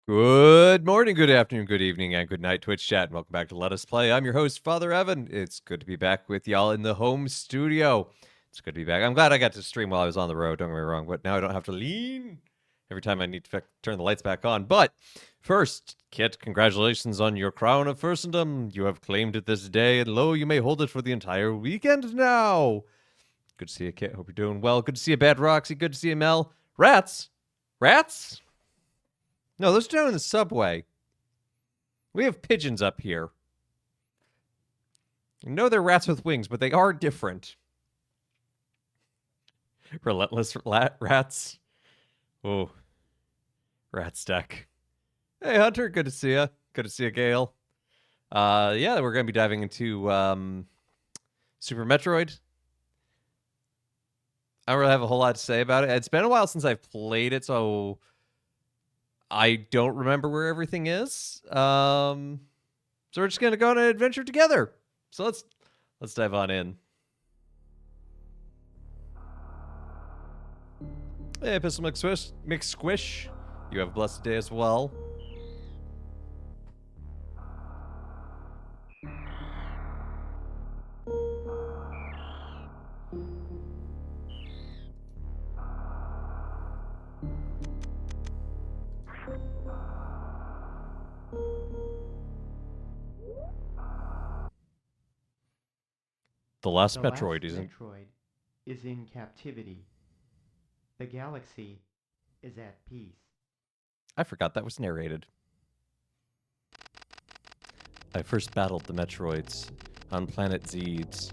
Good morning, good afternoon, good evening, and good night, Twitch chat. And welcome back to Let Us Play. I'm your host, Father Evan. It's good to be back with y'all in the home studio. It's good to be back. I'm glad I got to stream while I was on the road, don't get me wrong, but now I don't have to lean every time I need to turn the lights back on. But first, Kit, congratulations on your crown of firstendom. You have claimed it this day, and lo, you may hold it for the entire weekend now. Good to see you, Kit. Hope you're doing well. Good to see you, Bad Roxy. Good to see you, Mel. Rats? Rats? No, those are down in the subway. We have pigeons up here. I know they're rats with wings, but they are different. Relentless rats. Oh, rat stack. Hey, Hunter. Good to see you. Good to see you, Gail. Yeah, we're going to be diving into Super Metroid. I don't really have a whole lot to say about it. It's been a while since I've played it, so I don't remember where everything is. So we're just going to go on an adventure together. So let's dive on in. Hey, Pistol McSquish. You have a blessed day as well. The last Metroid is in captivity. The galaxy is at peace. I forgot that was narrated. I first battled the Metroids on planet Zeeds.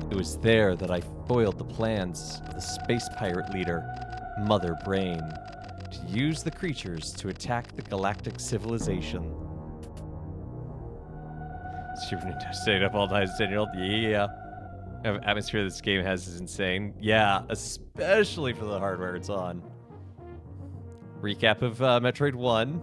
It was there that I foiled the plans of the space pirate leader, Mother Brain, to use the creatures to attack the galactic civilization. Super Nintendo stayed up all night as a 10-year-old? Yeah. The atmosphere this game has is insane. Yeah, especially for the hardware it's on. Recap of Metroid 1.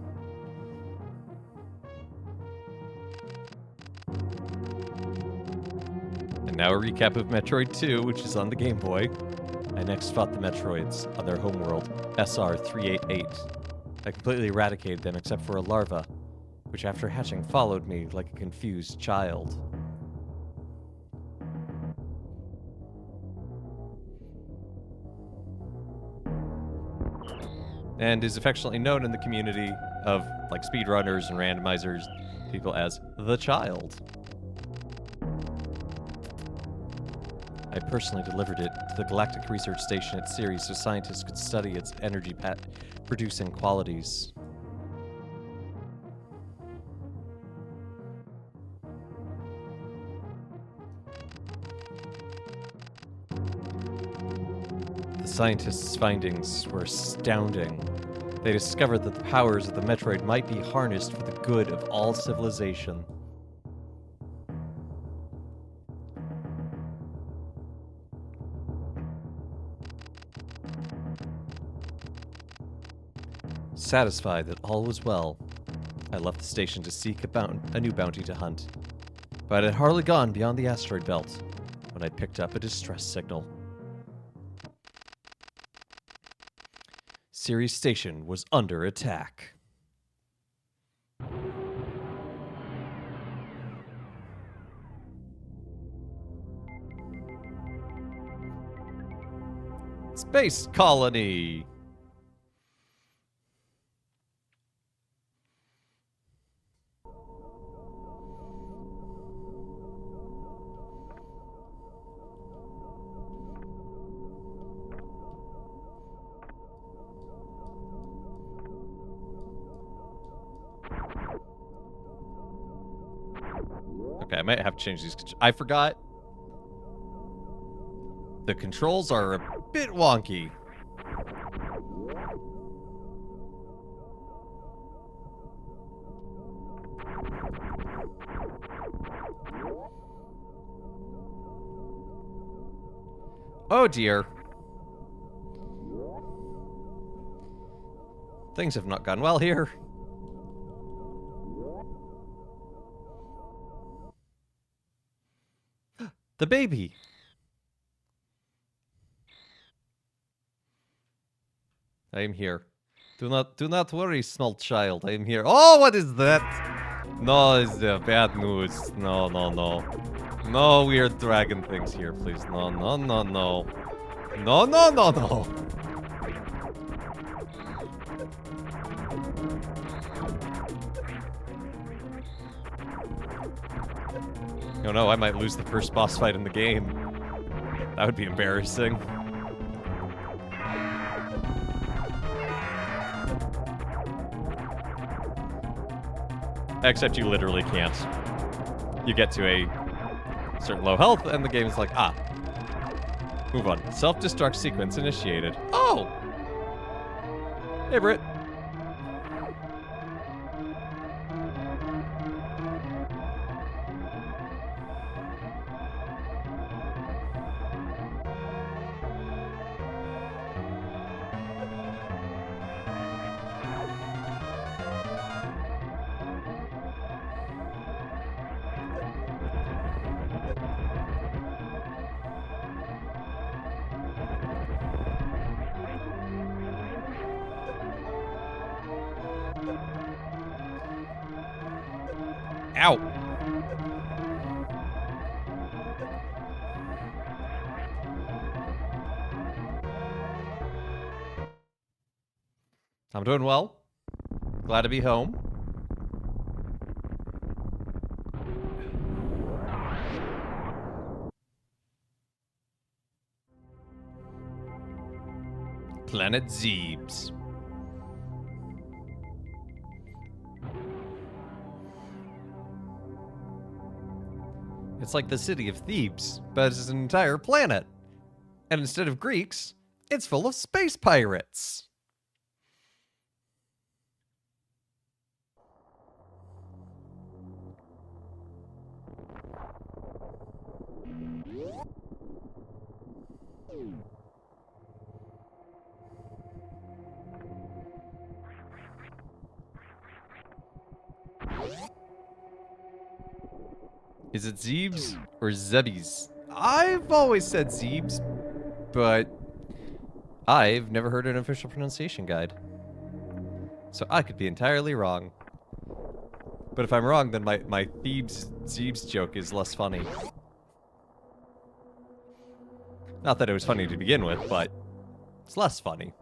And now a recap of Metroid 2, which is on the Game Boy. I next fought the Metroids on their homeworld, SR-388. I completely eradicated them except for a larva, which after hatching followed me like a confused child. And is affectionately known in the community of like speedrunners and randomizers, people as the Child. I personally delivered it to the Galactic Research Station at Ceres so scientists could study its energy producing qualities. The scientists' findings were astounding. They discovered that the powers of the Metroid might be harnessed for the good of all civilization. Satisfied that all was well, I left the station to seek a new bounty to hunt. But I had hardly gone beyond the asteroid belt when I picked up a distress signal. Ceres Station was under attack. Space Colony! Okay, I might have to change these. I forgot. The controls are a bit wonky. Oh dear. Things have not gone well here. The baby. I am here. Do not worry, small child. I am here. Oh, what is that? No, it's bad news. No, no, no. No weird dragon things here, please. No, no, no, no. No, no, no, no. Oh no, I might lose the first boss fight in the game. That would be embarrassing. Except you literally can't. You get to a certain low health, and the game is like, ah. Move on. Self-destruct sequence initiated. Oh! Hey, Britt. Ow! I'm doing well. Glad to be home. Planet Zebes. It's like the city of Thebes, but it's an entire planet. And instead of Greeks, it's full of space pirates. Is it Zebes or Zebes? I've always said Zebes, but I've never heard an official pronunciation guide. So I could be entirely wrong. But if I'm wrong, then my Thebes Zebes joke is less funny. Not that it was funny to begin with, but it's less funny.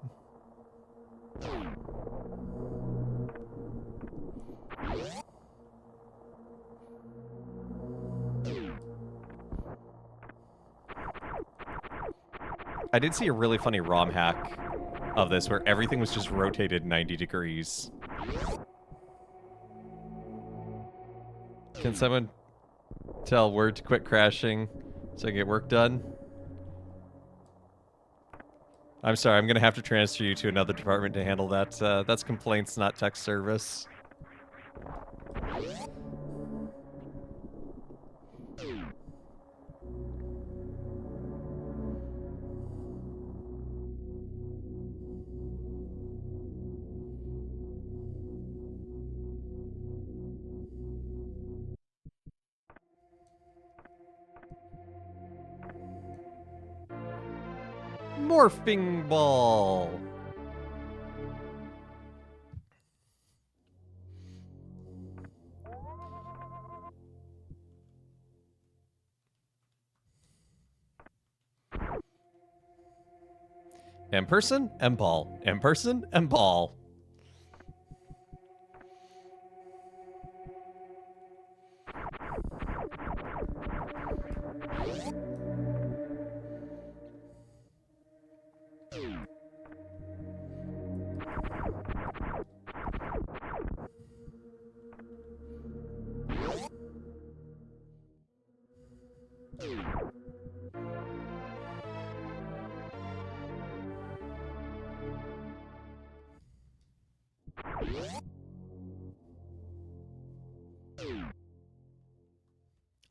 I did see a really funny ROM hack of this where everything was just rotated 90 degrees. Can someone tell Word to quit crashing so I can get work done? I'm sorry, I'm gonna have to transfer you to another department to handle that. That's complaints, not tech service. Morphing ball. M-person, M-ball. M-person, M-ball.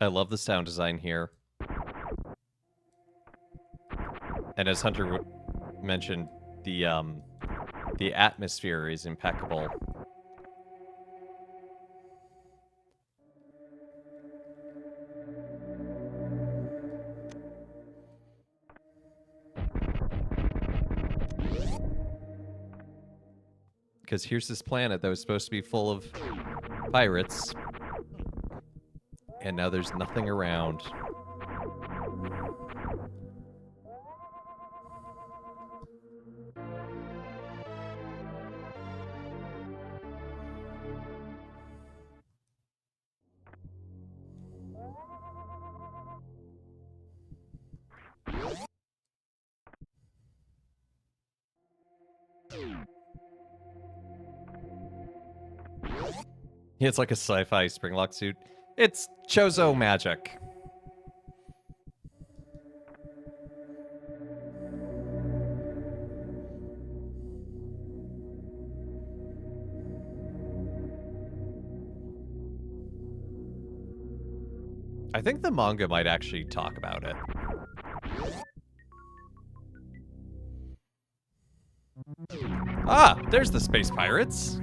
I love the sound design here. And as Hunter mentioned, the atmosphere is impeccable. because here's this planet that was supposed to be full of pirates, and now there's nothing around. It's like a sci-fi springlock suit. It's Chozo magic. I think the manga might actually talk about it. Ah, there's the space pirates.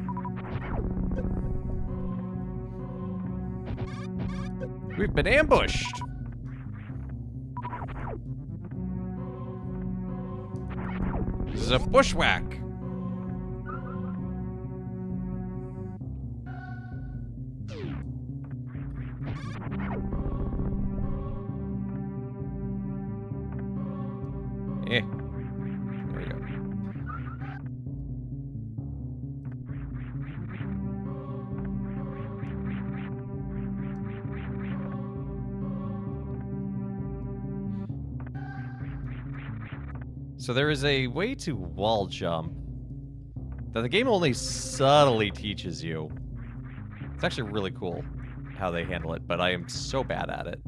We've been ambushed. This is a bushwhack. There we go. So there is a way to wall jump that the game only subtly teaches you. It's actually really cool how they handle it, but I am so bad at it.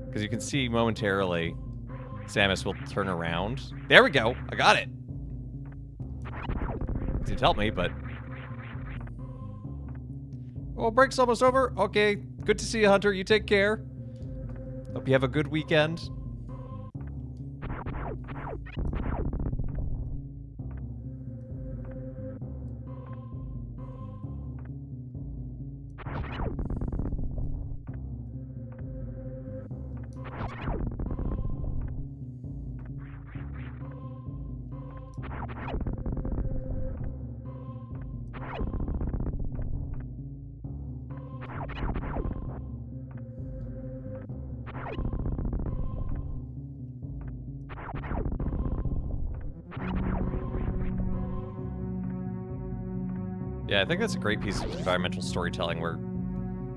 Because you can see momentarily Samus will turn around. There we go. I got it. Didn't help me, but... Oh, break's almost over. Okay. Good to see you, Hunter. You take care. Hope you have a good weekend. Yeah, I think that's a great piece of environmental storytelling where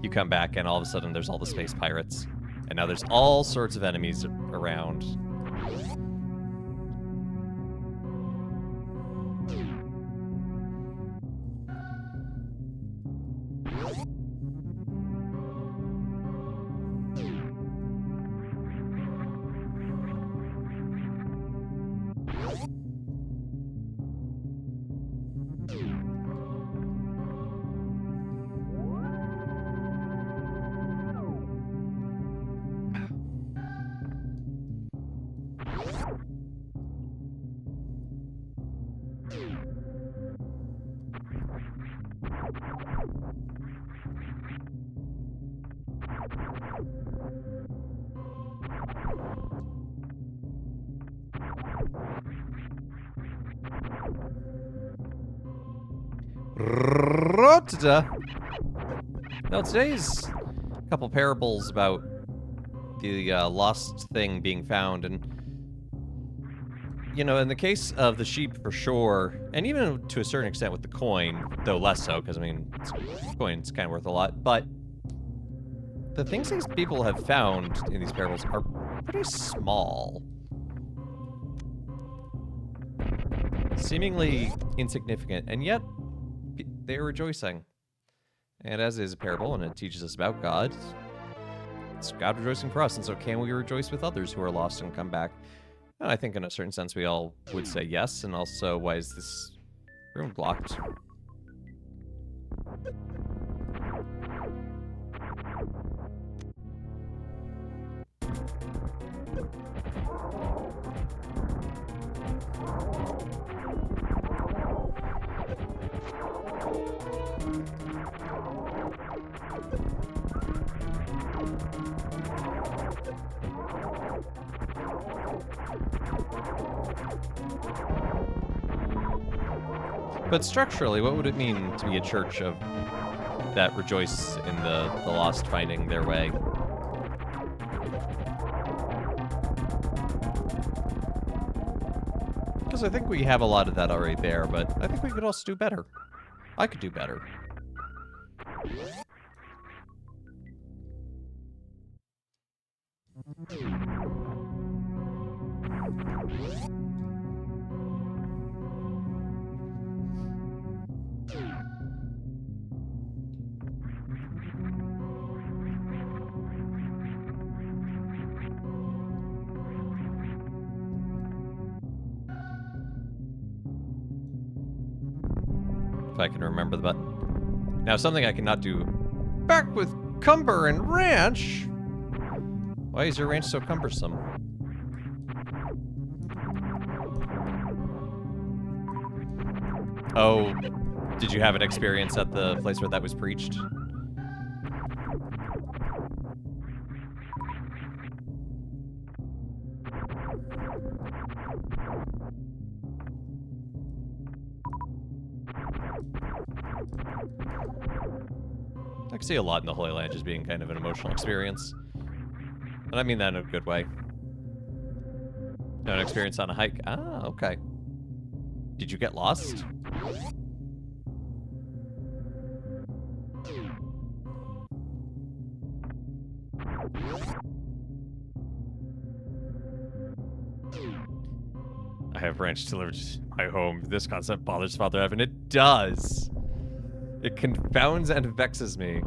you come back and all of a sudden there's all the space pirates. And now there's all sorts of enemies around. Now today's a couple parables about the lost thing being found, and you know, in the case of the sheep for sure, and even to a certain extent with the coin, though less so, because I mean, coin's kind of worth a lot, but the things these people have found in these parables are pretty small. Seemingly insignificant, and yet they're rejoicing. And as is a parable, and it teaches us about God, it's God rejoicing for us, and so can we rejoice with others who are lost and come back? And I think in a certain sense we all would say yes, and also, why is this room blocked? But structurally, what would it mean to be a church of that rejoice in the lost finding their way? Because I think we have a lot of that already there, but I think we could also do better. I could do better. If I can remember the button. Now, something I cannot do. Back with Cumber and Ranch? Why is your ranch so cumbersome? Oh, did you have an experience at the place where that was preached? I can see a lot in the Holy Land just being kind of an emotional experience. And I mean that in a good way. No, an experience on a hike. Ah, okay. Did you get lost? I have ranch delivered to my home. This concept bothers Father Evan. It does. It confounds and vexes me.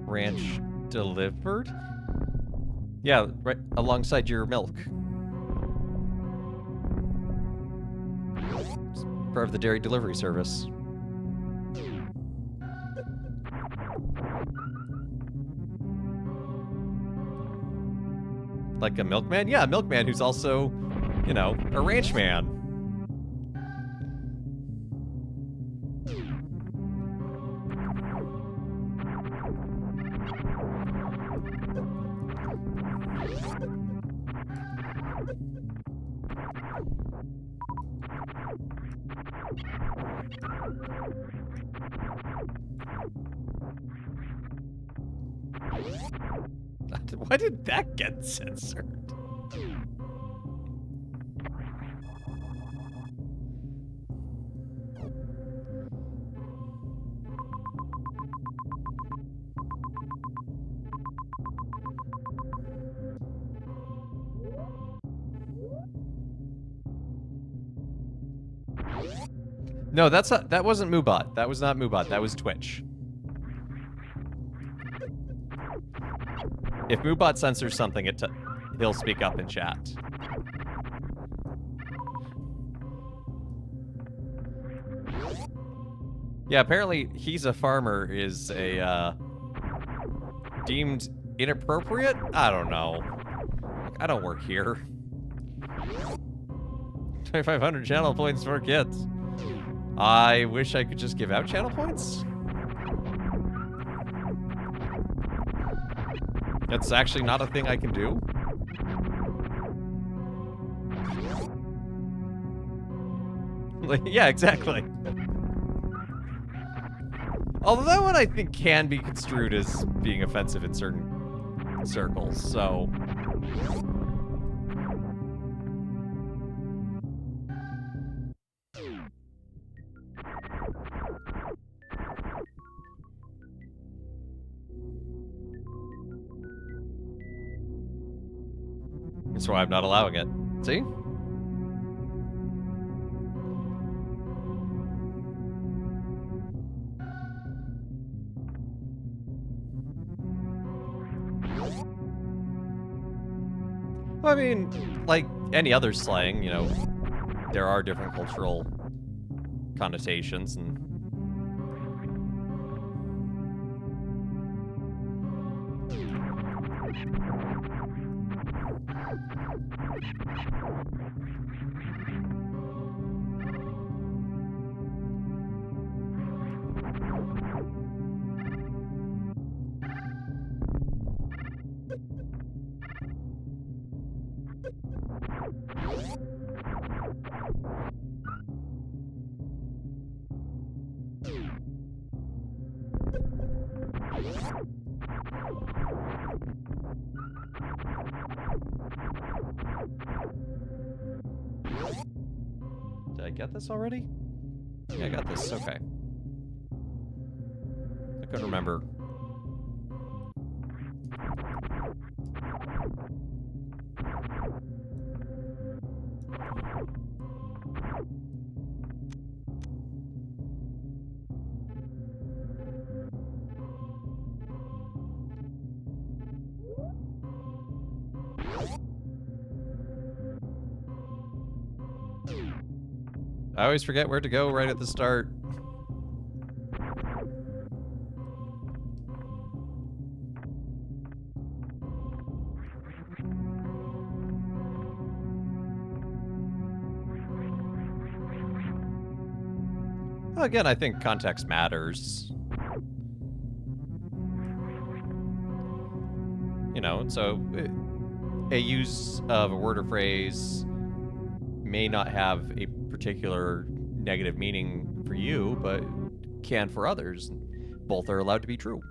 Ranch delivered? Yeah, right alongside your milk. It's part of the dairy delivery service. Like a milkman? Yeah, a milkman who's also, you know, a ranchman. Why did that get censored? No, that wasn't Moobot. That was not Moobot. That was Twitch. If Moobot censors something, he'll speak up in chat. Yeah, apparently he's a farmer is a deemed inappropriate? I don't know. I don't work here. 2,500 channel points for kids. I wish I could just give out channel points. That's actually not a thing I can do. Yeah, exactly. Although that one I think can be construed as being offensive in certain circles, so... That's why I'm not allowing it. See? I mean, like any other slang, you know, there are different cultural connotations and... I get this already? Yeah, I got this. Okay. I couldn't remember. I always forget where to go right at the start. Well, again, I think context matters. You know, so a use of a word or phrase may not have a particular negative meaning for you, but can for others. Both are allowed to be true.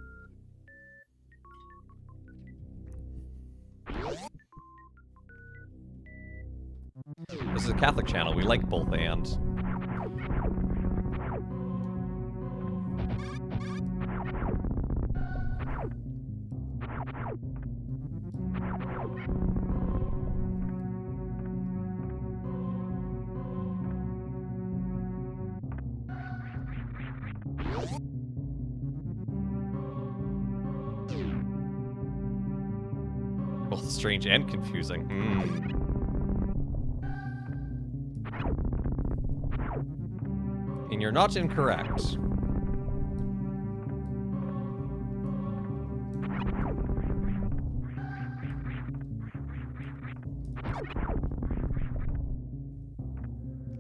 This is a Catholic channel. We like both and. Both strange and confusing. And you're not incorrect.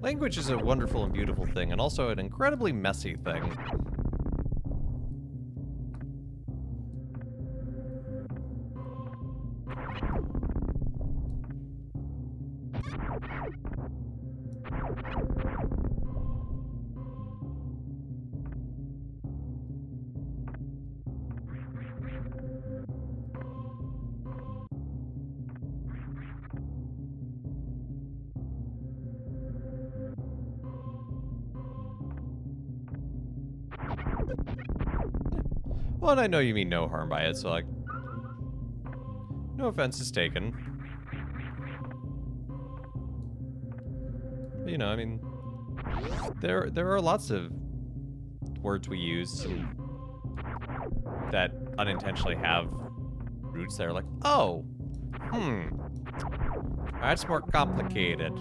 Language is a wonderful and beautiful thing, and also an incredibly messy thing. Well, and I know you mean no harm by it, so, like, no offense is taken. But, you know, I mean, there are lots of words we use that unintentionally have roots that are like, oh, that's more complicated.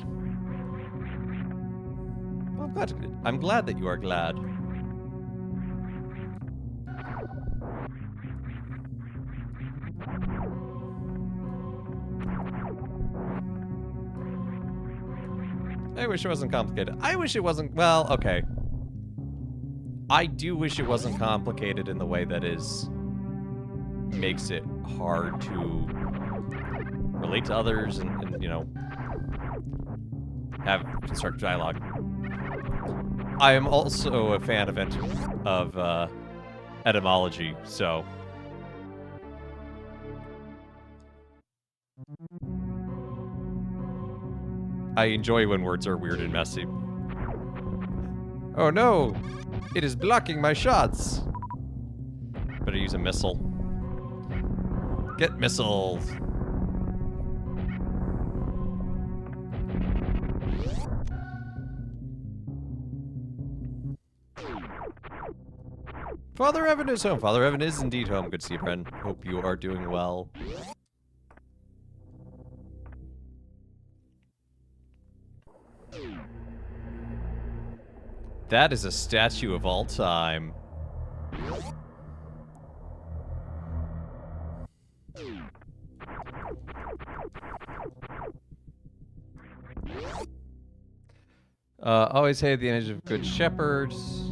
Well, I'm glad that you are glad. I wish it wasn't complicated. I wish it wasn't, well, okay. I do wish it wasn't complicated in the way that makes it hard to relate to others and you know, have constructive dialogue. I am also a fan of etymology, so. I enjoy when words are weird and messy. Oh no! It is blocking my shots! Better use a missile. Get missiles! Father Evan is home. Father Evan is indeed home. Good to see you, friend. Hope you are doing well. That is a statue of all time. Always hated the image of good shepherds.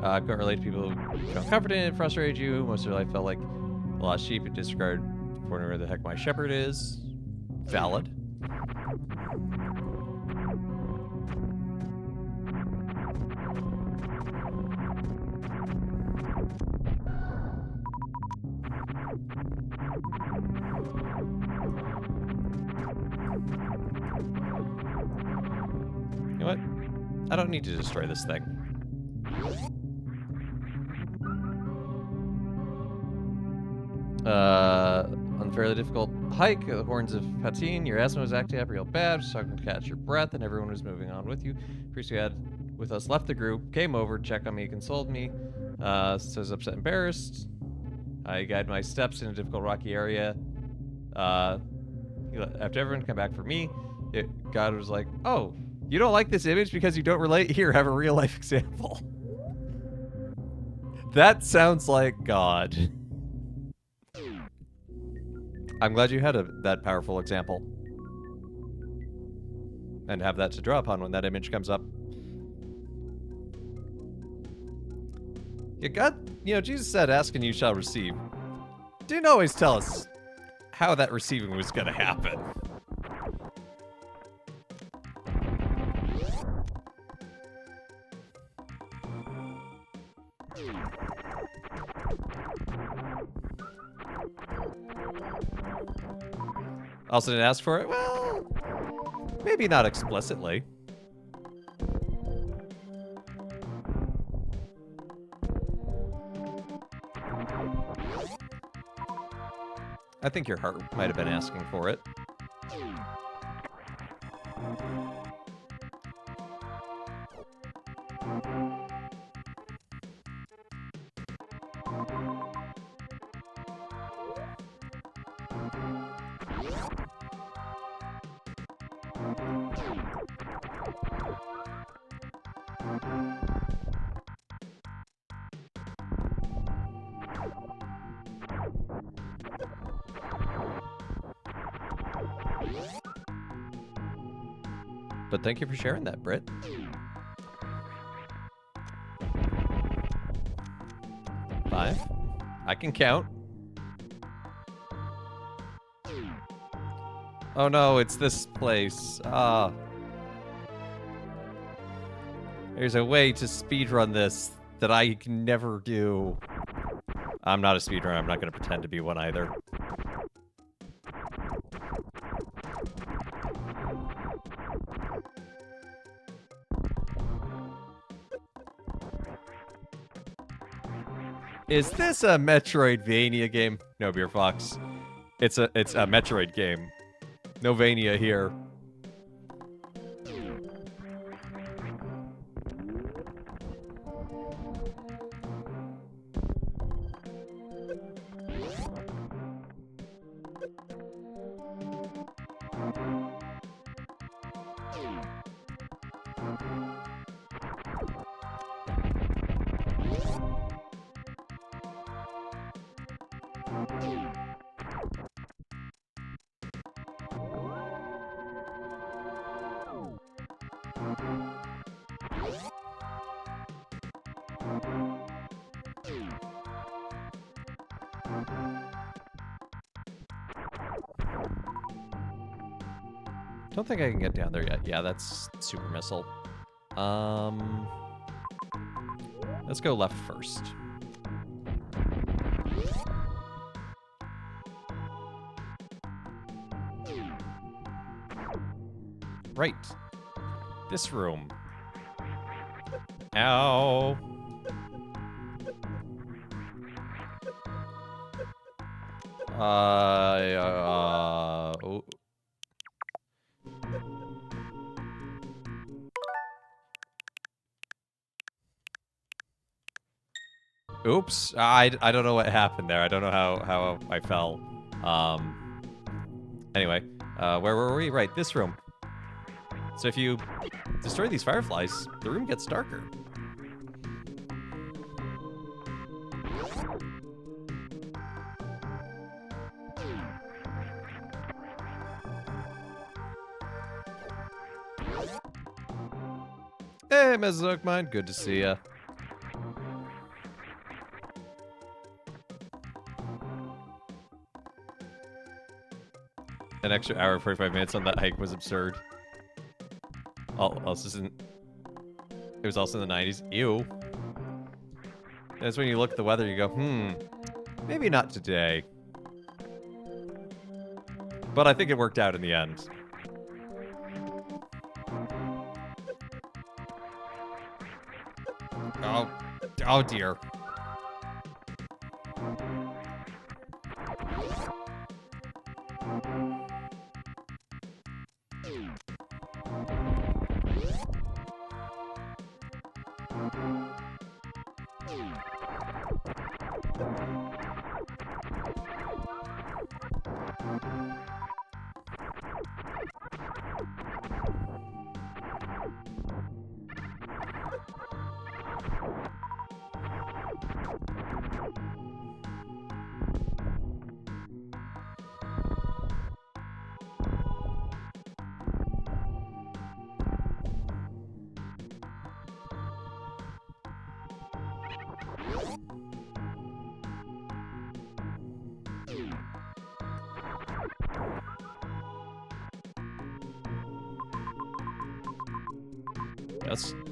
Couldn't relate to people who felt comforted and frustrated you. Most of your life felt like a lost sheep and disregard for where the heck my shepherd is. Valid. You know what? I don't need to destroy this thing. Unfairly difficult hike. The horns of Patine. Your asthma was acting up real bad. Just talking to catch your breath, and everyone was moving on with you. Priest who had with us left the group, came over, checked on me, consoled me. Says upset, embarrassed. I guide my steps in a difficult rocky area. After everyone come back for me, God was like, "Oh, you don't like this image because you don't relate? Here, have a real life example." That sounds like God. I'm glad you had that powerful example. And have that to draw upon when that image comes up. Yeah, God, Jesus said, ask and you shall receive. Didn't always tell us how that receiving was going to happen. Also didn't ask for it? Well, maybe not explicitly. I think your heart might have been asking for it. But thank you for sharing that, Britt. Five. I can count. Oh no, it's this place. There's a way to speedrun this that I can never do. I'm not a speedrunner. I'm not going to pretend to be one either. Is this a Metroidvania game? No, Beer Fox. It's a Metroid game. No Vania here. Don't think I can get down there yet. Yeah, that's super missile. Let's go left first. Right. This room. Ow. Oh. Oops. I don't know what happened there. I don't know how I fell. Anyway, where were we? Right, this room. So if you destroy these fireflies, the room gets darker. Hey, Mrs. Oakmine, good to see ya. An extra hour, 45 minutes on that hike was absurd. It was also in the 90s. Ew. That's when you look at the weather, you go, maybe not today. But I think it worked out in the end. Oh, oh dear.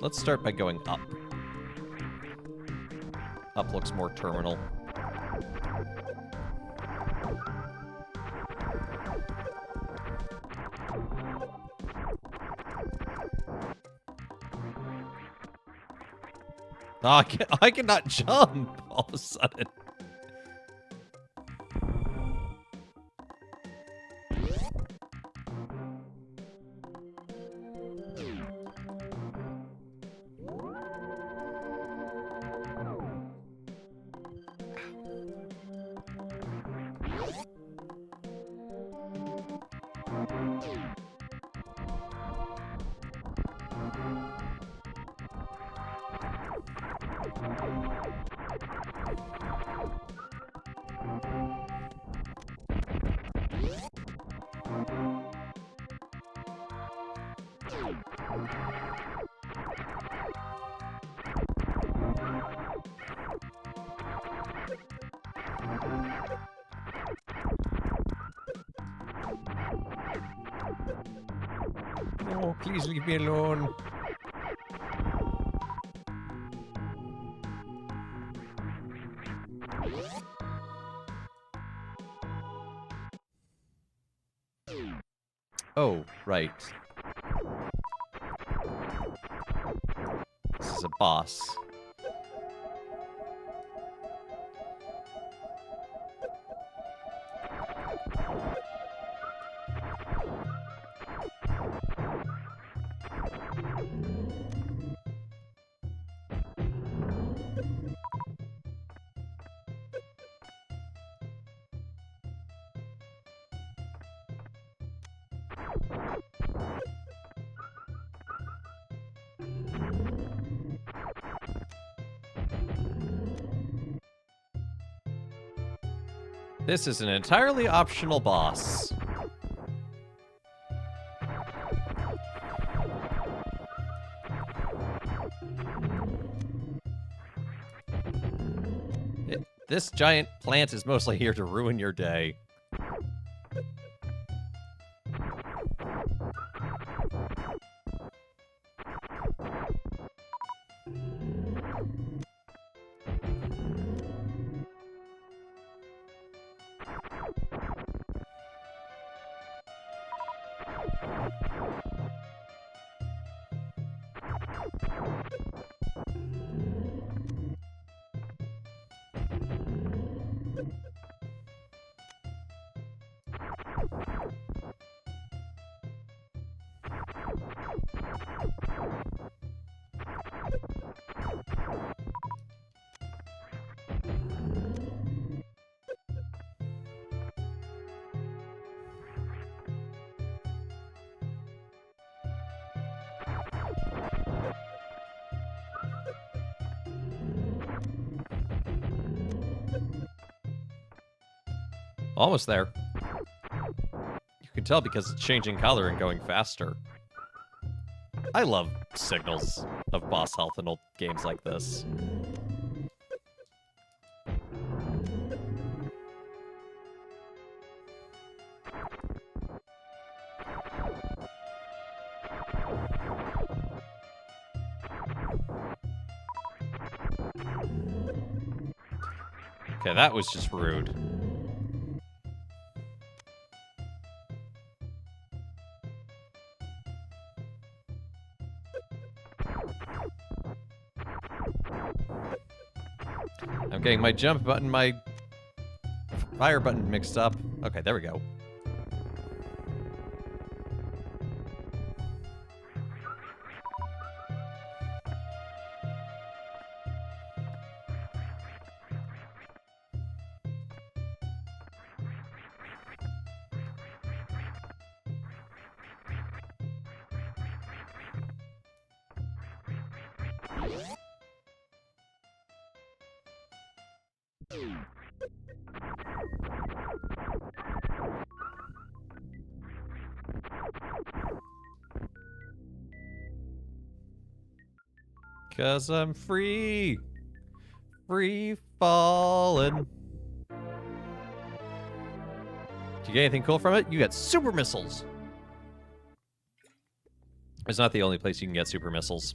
Let's start by going up. Up looks more terminal. Oh, I cannot jump all of a sudden. Oh, please leave me alone. Oh, right. This is a boss. This is an entirely optional boss. This giant plant is mostly here to ruin your day. Almost there. You can tell because it's changing color and going faster. I love signals of boss health in old games like this. Okay, that was just rude. I'm getting my jump button, my fire button mixed up. Okay, there we go. Cause I'm free. Free falling. Do you get anything cool from it? You get super missiles. It's not the only place you can get super missiles.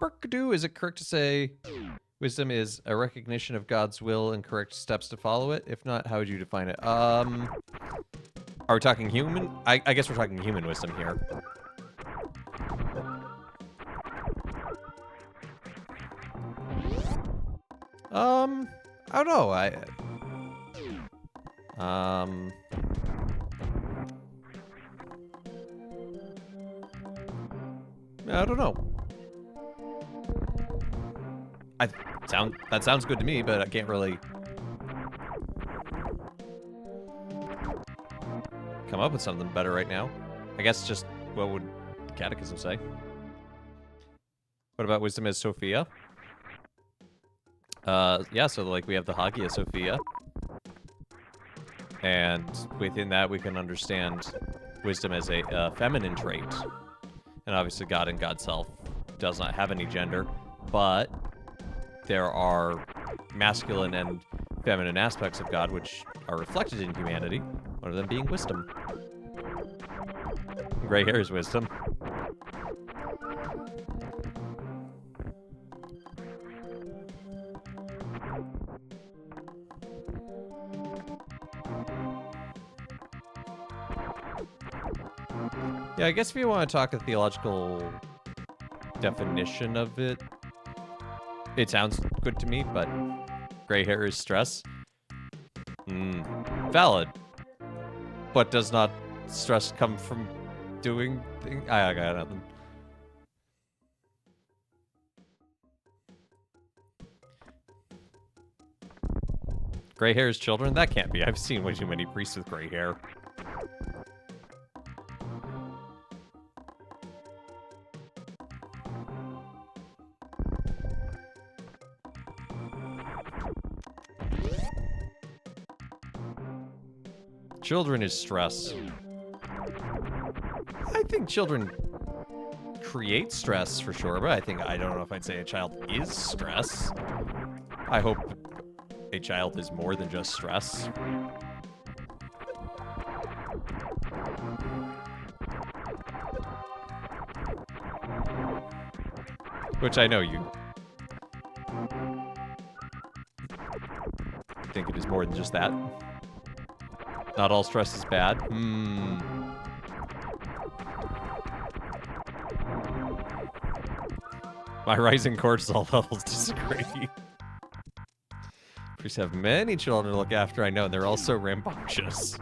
Burkadoo, is it correct to say wisdom is a recognition of God's will and correct steps to follow it? If not, how would you define it? Are we talking human? I guess we're talking human wisdom here. I don't know. I don't know. That sounds good to me, but I can't really come up with something better right now. I guess just what would the Catechism say? What about wisdom as Sophia? Yeah, so like we have the Hagia Sophia. And within that we can understand wisdom as a feminine trait. And obviously God and God's self does not have any gender, but there are masculine and feminine aspects of God which are reflected in humanity, one of them being wisdom. Gray hair is wisdom. Yeah, I guess if you want to talk a theological definition of it, it sounds good to me, but gray hair is stress. Valid. But does not stress come from doing things? I got nothing. Gray hair is children? That can't be. I've seen way too many priests with gray hair. Children is stress. I think children create stress for sure, but I don't know if I'd say a child is stress. I hope a child is more than just stress. Which I know you think it is more than just that. Not all stress is bad. My rising cortisol levels disagree. Priests have many children to look after, I know, and they're also rambunctious.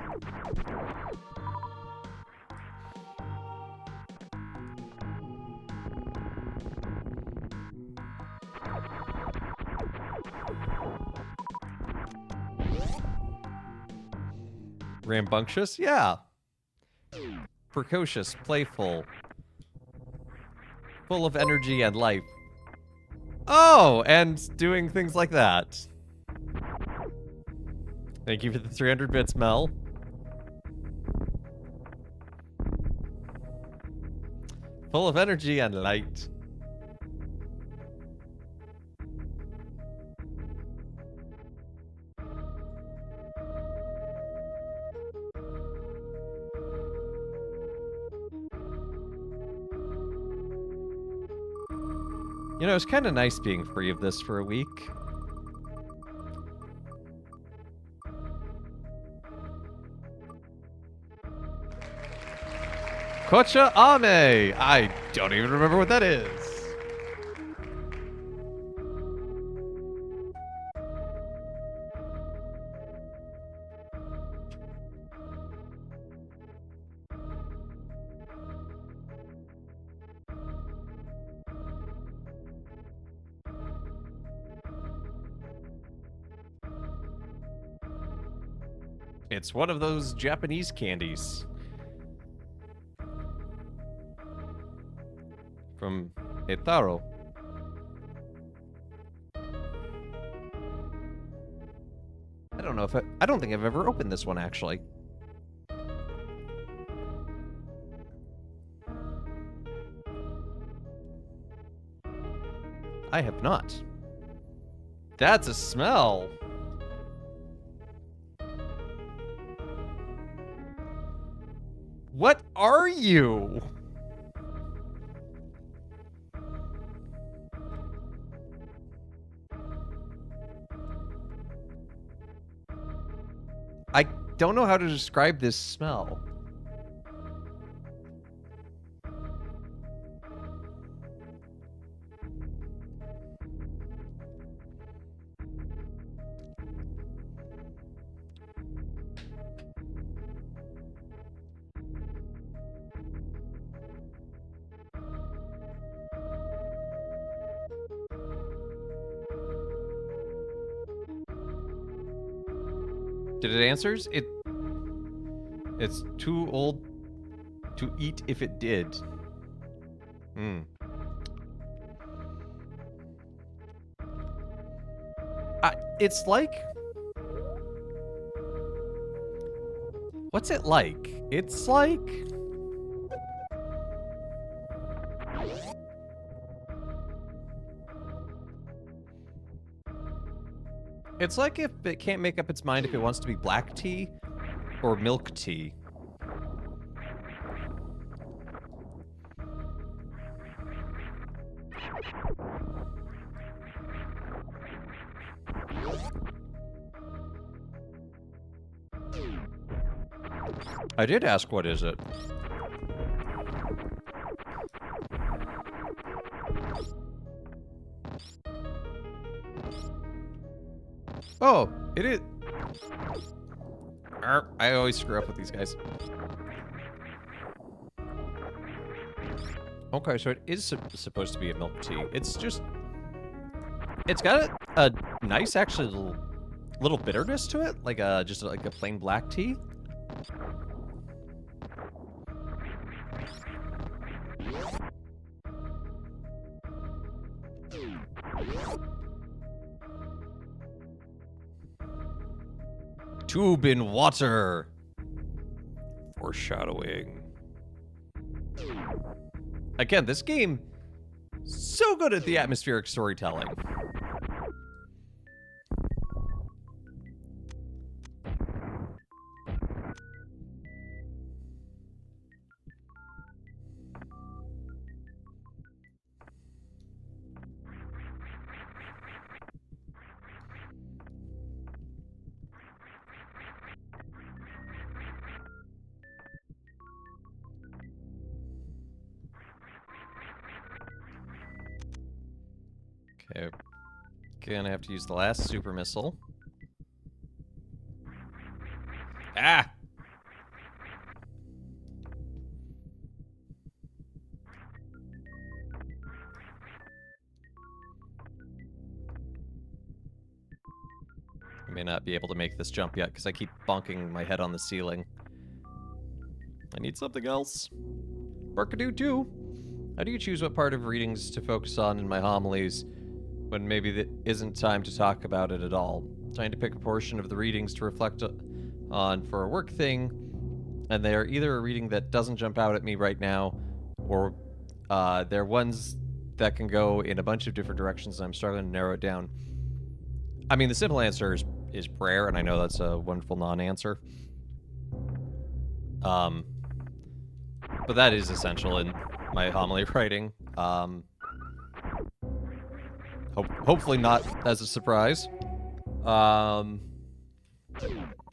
Rambunctious? Yeah. Precocious, playful, full of energy and life. Oh, and doing things like that. Thank you for the 300 bits, Mel. Full of energy and light. You know, it's kind of nice being free of this for a week. Kocha Ame! I don't even remember what that is. It's one of those Japanese candies. From Etaro. I don't know if I don't think I've ever opened this one, actually. I have not. That's a smell. What are you? I don't know how to describe this smell. Did it answers? It's too old to eat if it did. Hmm. It's like... What's it like? It's like... It's like if it can't make up its mind if it wants to be black tea or milk tea. I did ask, what is it? Oh, it is. I always screw up with these guys. Okay, so it is supposed to be a milk tea. It's just... It's got a nice, actually, little bitterness to it. Like just like a plain black tea. Tube in water. Foreshadowing. Again, this game, so good at the atmospheric storytelling. Okay, gonna have to use the last super missile. Ah! I may not be able to make this jump yet because I keep bonking my head on the ceiling. I need something else. Burkadoo too. How do you choose what part of readings to focus on in my homilies when maybe there isn't time to talk about it at all? Trying to pick a portion of the readings to reflect on for a work thing, and they are either a reading that doesn't jump out at me right now, or they're ones that can go in a bunch of different directions, and I'm struggling to narrow it down. I mean, the simple answer is prayer, and I know that's a wonderful non-answer. But that is essential in my homily writing. Hopefully not as a surprise. But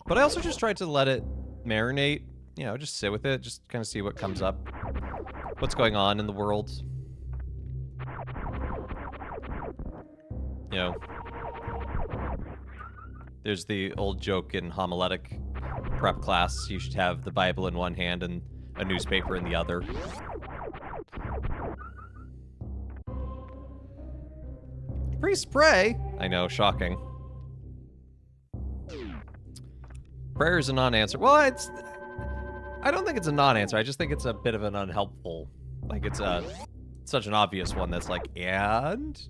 I also just tried to let it marinate, you know, just sit with it, just kind of see what comes up, what's going on in the world. You know, there's the old joke in homiletic prep class, you should have the Bible in one hand and a newspaper in the other. Free spray? I know, shocking. Prayer is a non-answer. Well, I don't think it's a non-answer. I just think it's a bit of an unhelpful. Like, it's such an obvious one that's like, and?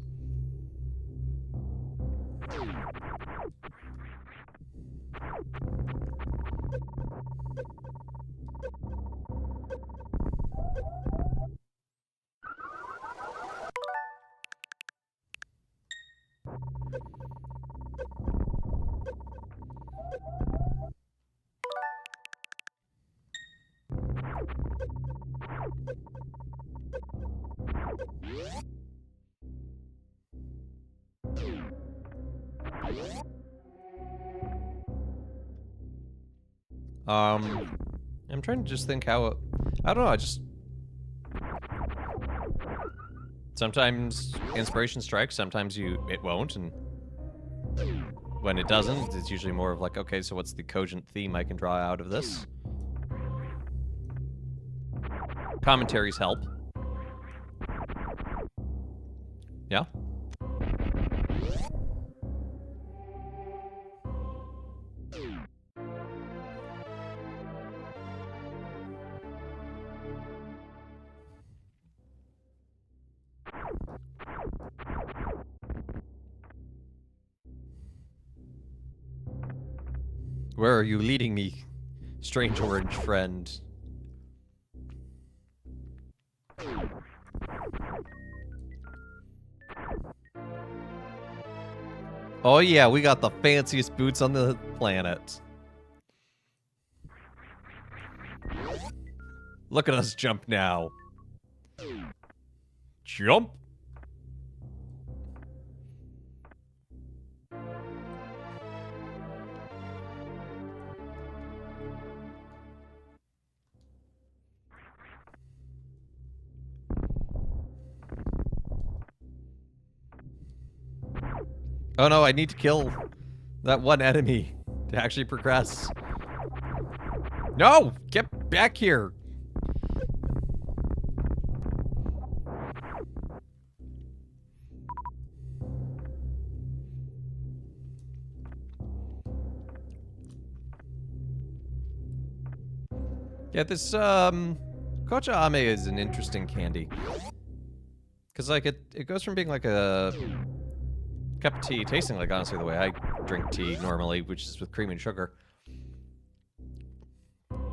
I'm trying to just think how. I don't know. Sometimes inspiration strikes. Sometimes it won't, and when it doesn't, it's usually more of like, okay, so what's the cogent theme I can draw out of this? Commentaries help. Yeah. Where are you leading me, strange orange friend? Oh yeah, we got the fanciest boots on the planet. Look at us jump now. Jump! Oh no, I need to kill that one enemy to actually progress. No! Get back here! Yeah, this, Kocha Ame is an interesting candy. Because, like, it goes from being like a cup of tea, tasting like, honestly, the way I drink tea normally, which is with cream and sugar,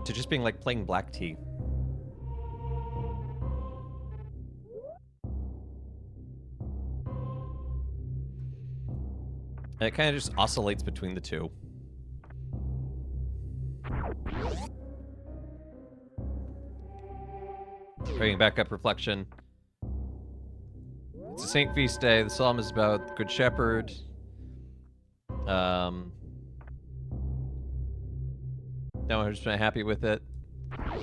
to just being like plain black tea. And it kind of just oscillates between the two. Bringing back up reflection. It's a Saint Feast Day. The psalm is about the Good Shepherd. No, I'm just not happy with it.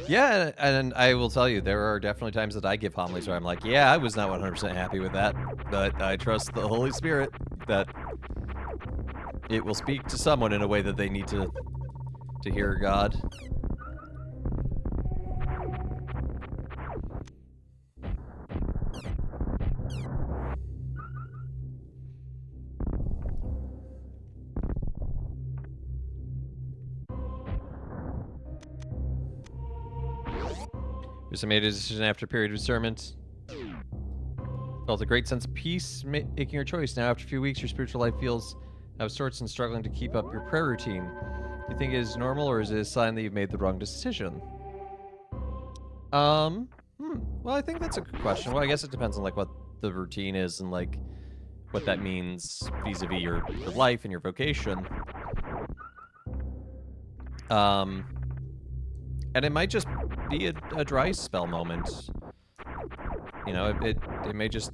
Yeah, and I will tell you, there are definitely times that I give homilies where I'm like, yeah, I was not 100% happy with that, but I trust the Holy Spirit that it will speak to someone in a way that they need to hear God. I made a decision after a period of discernment. Felt a great sense of peace making your choice. Now, after a few weeks, your spiritual life feels out of sorts and struggling to keep up your prayer routine. Do you think it is normal, or is it a sign that you've made the wrong decision? Well, I think that's a good question. Well, I guess it depends on, like, what the routine is and, like, what that means vis-a-vis your life and your vocation. And it might just be a dry spell moment. You know, it may just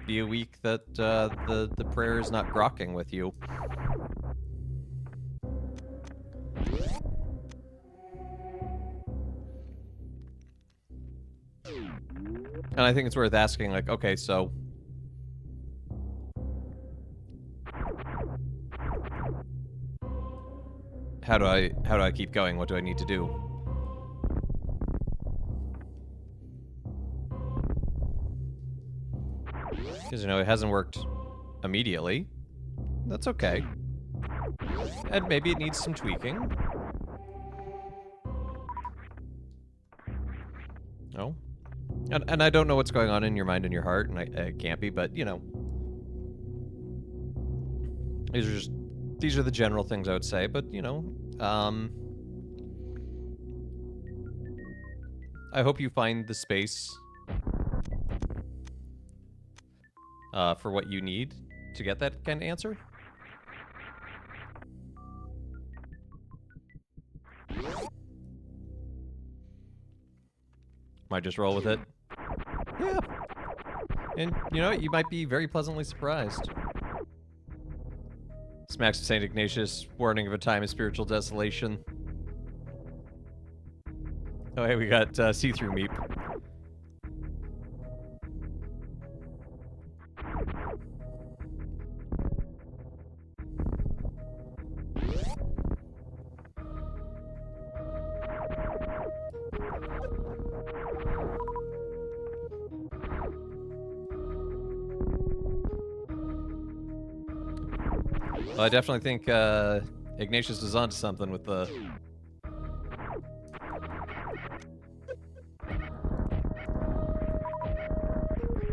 be a week that the prayer is not grokking with you. And I think it's worth asking, like, okay, so how do I keep going? What do I need to do? Because, you know, it hasn't worked immediately. That's okay. And maybe it needs some tweaking. Oh. And I don't know what's going on in your mind and your heart, and I can't be, but, you know. These are the general things I would say, but, you know, I hope you find the space for what you need to get that kind of answer. Might just roll with it. Yeah. And, you know, you might be very pleasantly surprised. Smacks of St. Ignatius, warning of a time of spiritual desolation. Oh, hey, we got see-through meep. Well, I definitely think Ignatius is onto something with the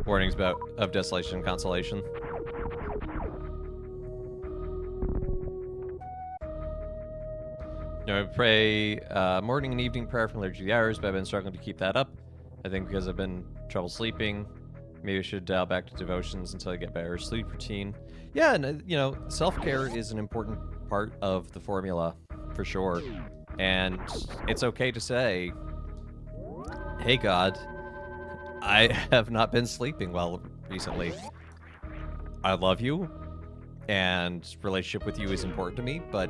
warnings of desolation and consolation. You know, I pray morning and evening prayer from Liturgy of the Hours, but I've been struggling to keep that up. I think because I've been trouble sleeping. Maybe I should dial back to devotions until I get better sleep routine. Yeah, and you know, self-care is an important part of the formula, for sure. And it's okay to say, hey God, I have not been sleeping well recently. I love you, and relationship with you is important to me, but,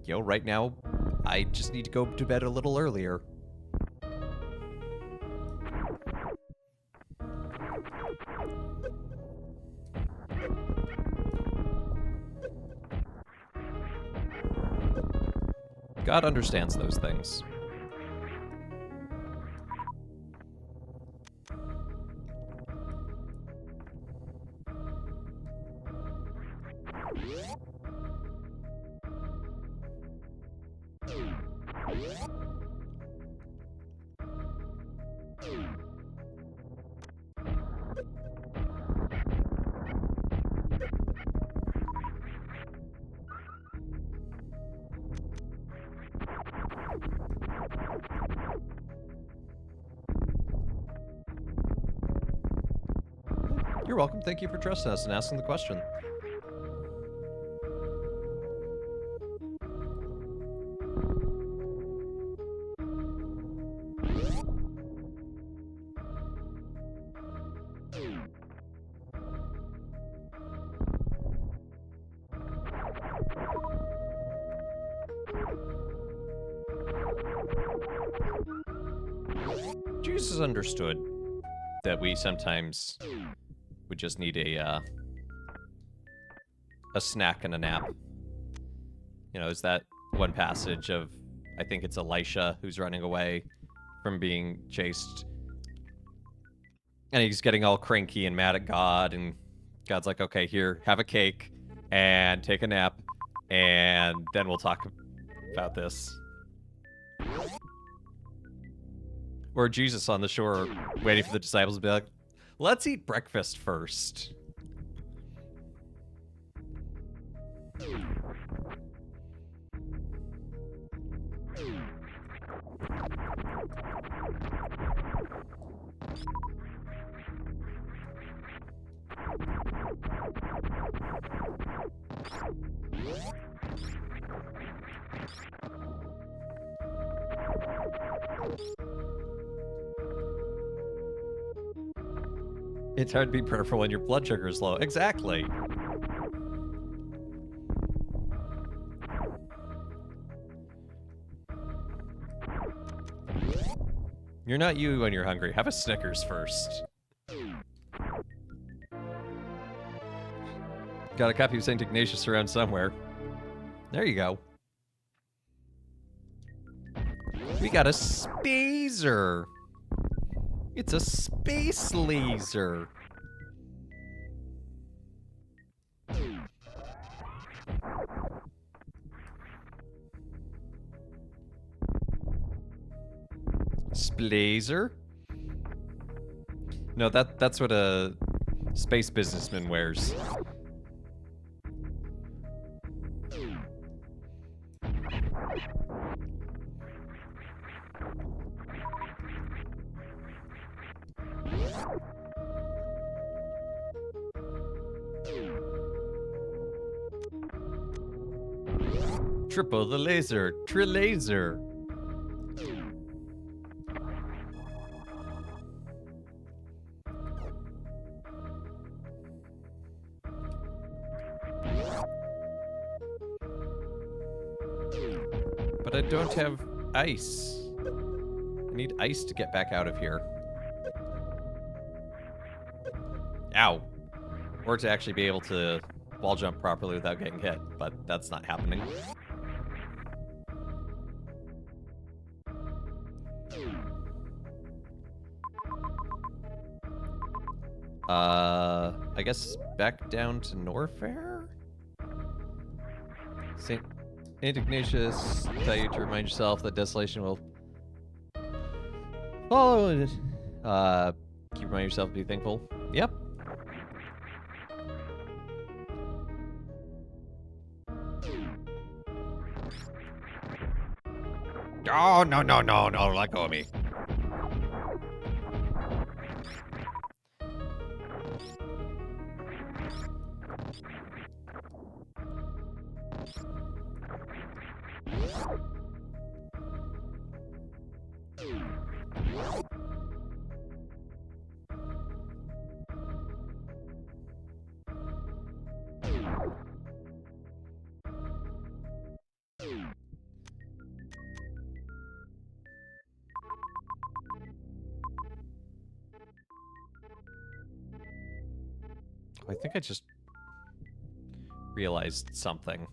you know, right now, I just need to go to bed a little earlier. God understands those things. You're welcome. Thank you for trusting us and asking the question. Jesus understood that we sometimes would just need a snack and a nap. You know, is that one passage of, I think it's Elisha who's running away from being chased. And he's getting all cranky and mad at God, and God's like, okay, here, have a cake and take a nap, and then we'll talk about this. Or Jesus on the shore waiting for the disciples to be like, let's eat breakfast first. It's hard to be prayerful when your blood sugar is low. Exactly. You're not you when you're hungry. Have a Snickers first. Got a copy of St. Ignatius around somewhere. There you go. We got a spazer. It's a space laser. Splazer? No, that's what a space businessman wears. Triple the laser. Trilaser. But I don't have ice. I need ice to get back out of here. Ow. Or to actually be able to wall jump properly without getting hit, but that's not happening. I guess back down to Norfair? St. Ignatius, tell you to remind yourself that desolation will follow. Keep reminding yourself to be thankful. Yep. Oh, no, let go of me. I think I just realized something.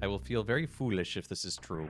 I will feel very foolish if this is true.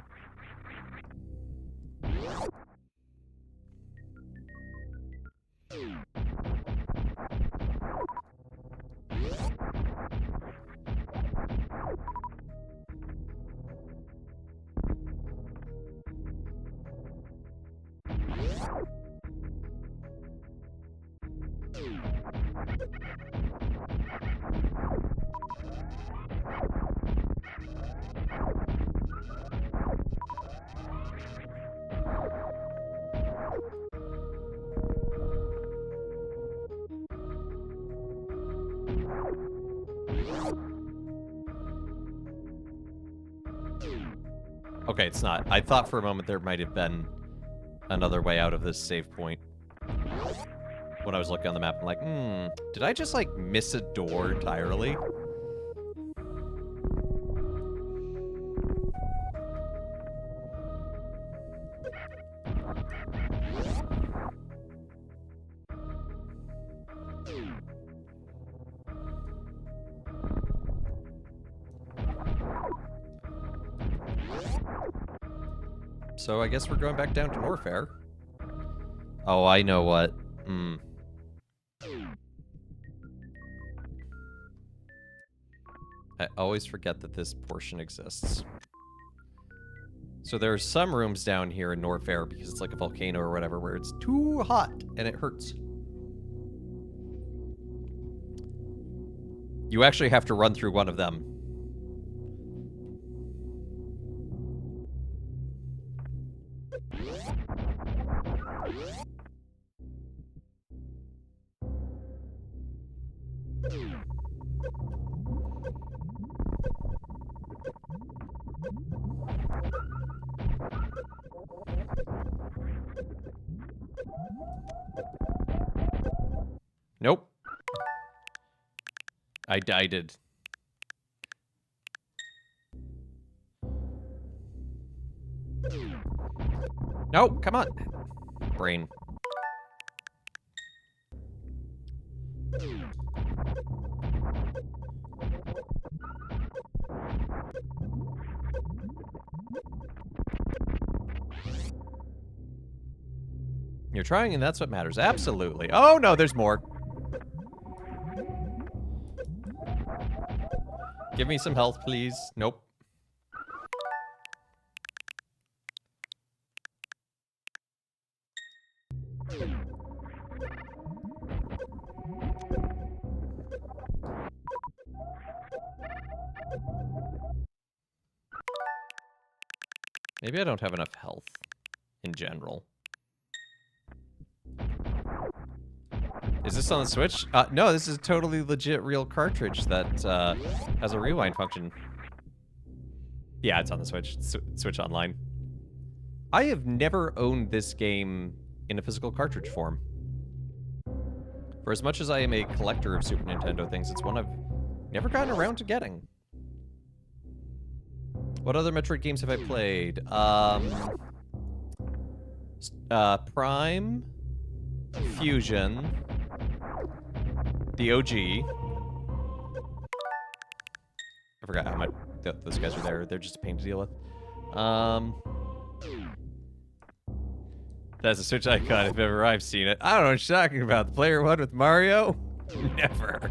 Okay, it's not. I thought for a moment there might have been another way out of this save point. When I was looking on the map, I'm like, did I just, like, miss a door entirely? So I guess we're going back down to Norfair. Oh, I know what. I always forget that this portion exists. So there are some rooms down here in Norfair, because it's like a volcano or whatever, where it's too hot and it hurts. You actually have to run through one of them. Nope. I did. No, come on. Brain. You're trying, and that's what matters. Absolutely. Oh, no, there's more. Give me some health, please. Nope. Maybe I don't have enough health in general. Is this on the Switch? No, this is a totally legit real cartridge that has a rewind function. Yeah, it's on the Switch. Switch Online. I have never owned this game in a physical cartridge form. For as much as I am a collector of Super Nintendo things, it's one I've never gotten around to getting. What other Metroid games have I played? Prime, Fusion, the OG. I forgot how much those guys are there. They're just a pain to deal with. That's a Switch icon if ever I've seen it. I don't know what you're talking about. The player one with Mario? Never.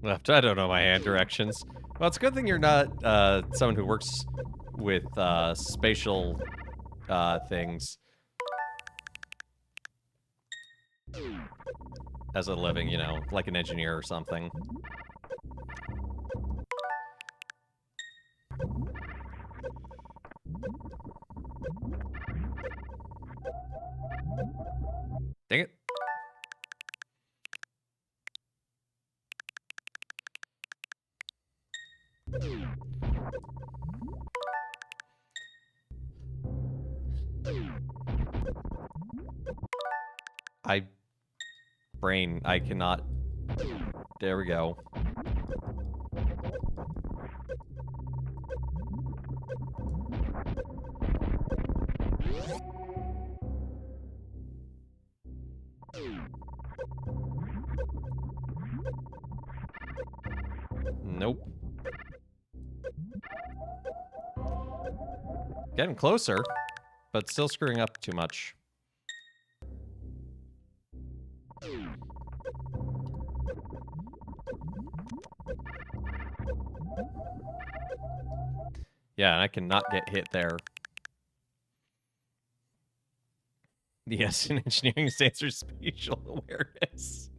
Left. I don't know my hand directions. Well, it's a good thing you're not someone who works with spatial things as a living, you know, like an engineer or something. Dang it. I cannot. There we go. Nope. Getting closer, but still screwing up too much. Yeah, and I cannot get hit there. The S in engineering stands for spatial awareness.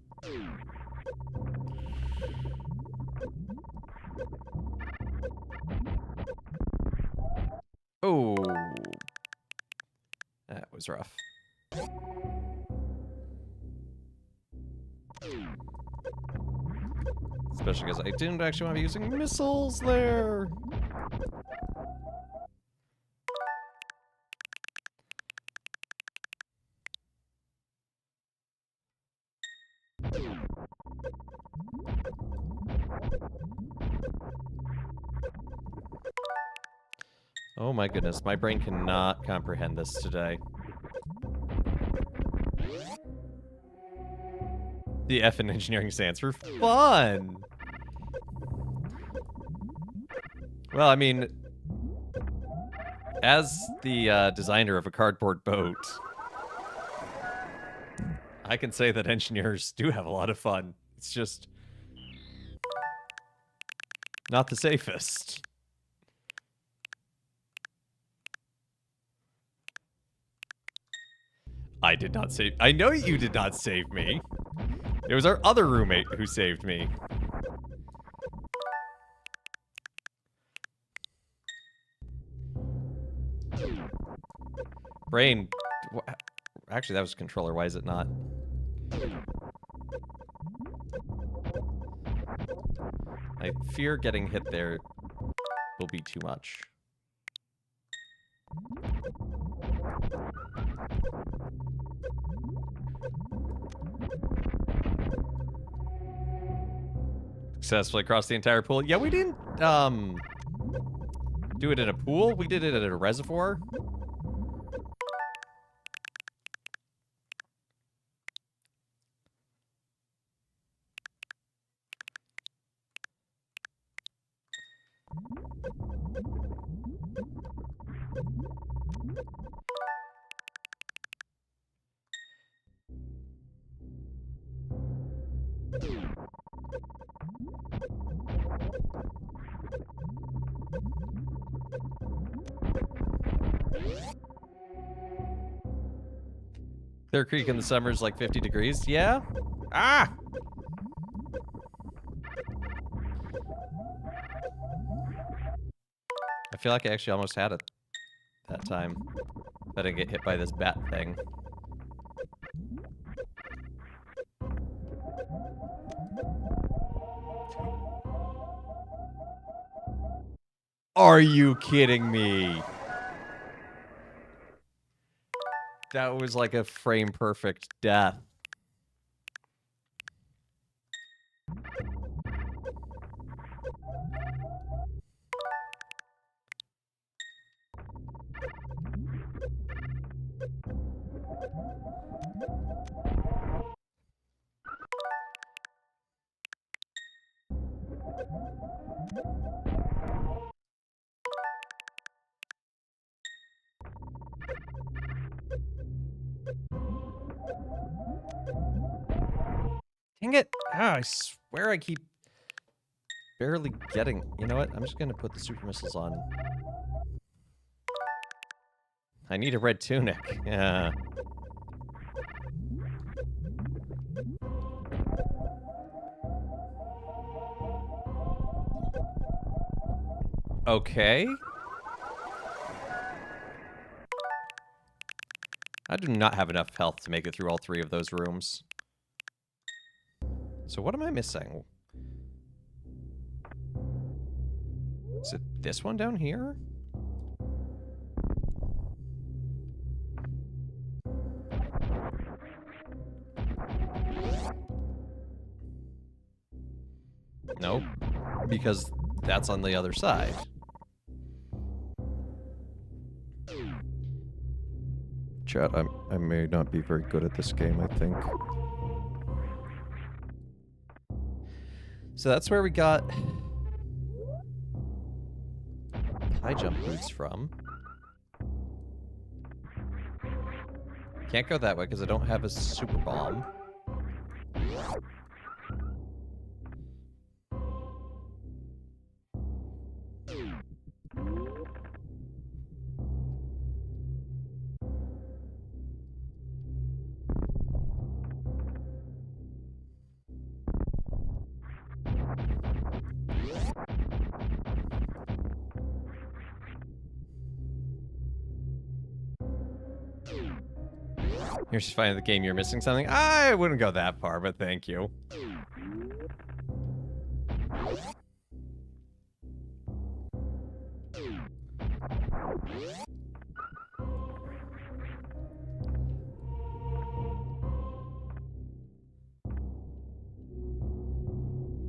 Oh. That was rough. Especially because I didn't actually want to be using missiles there. Oh my goodness, my brain cannot comprehend this today. The F in engineering stands for fun! Well, I mean, as the designer of a cardboard boat, I can say that engineers do have a lot of fun. It's just not the safest. I did not save. I know you did not save me. It was our other roommate who saved me. Brain. Actually, that was a controller. Why is it not? I fear getting hit there will be too much. Successfully across the entire pool. Yeah, we didn't, Do it in a pool? We did it at a reservoir? Clear Creek in the summer is like 50 degrees. Yeah? Ah! I feel like I actually almost had it that time. If I didn't get hit by this bat thing. Are you kidding me? That was like a frame perfect death. Dang it. Ah, I swear I keep barely getting... You know what? I'm just going to put the super missiles on. I need a red tunic. Yeah. Okay. I do not have enough health to make it through all 3 of those rooms. So what am I missing? Is it this one down here? Nope. Because that's on the other side. Chat, I may not be very good at this game, I think. So that's where we got high jump boots from. Can't go that way because I don't have a super bomb. You're just finding the game you're missing something? I wouldn't go that far, but thank you.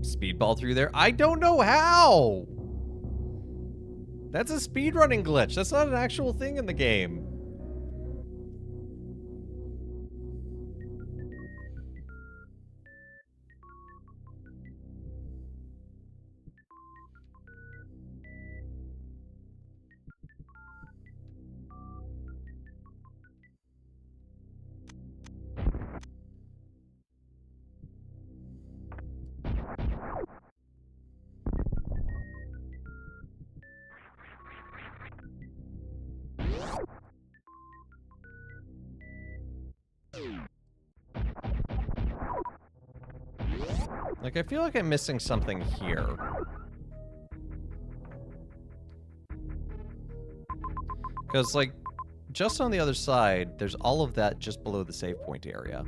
Speedball through there? I don't know how! That's a speedrunning glitch. That's not an actual thing in the game. Like, I feel like I'm missing something here. Because, like, just on the other side, there's all of that just below the save point area.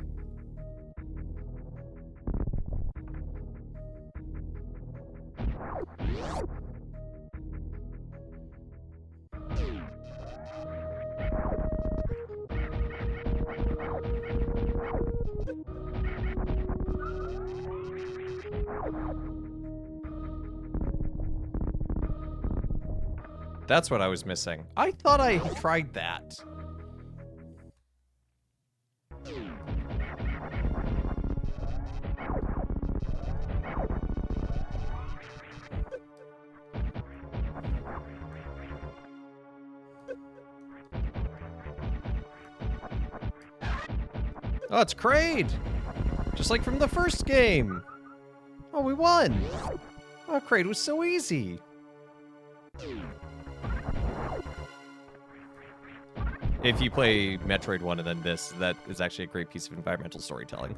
That's what I was missing. I thought I tried that. Oh, it's Kraid! Just like from the first game! Oh, we won! Oh, Kraid was so easy! If you play Metroid 1 and then this, that is actually a great piece of environmental storytelling.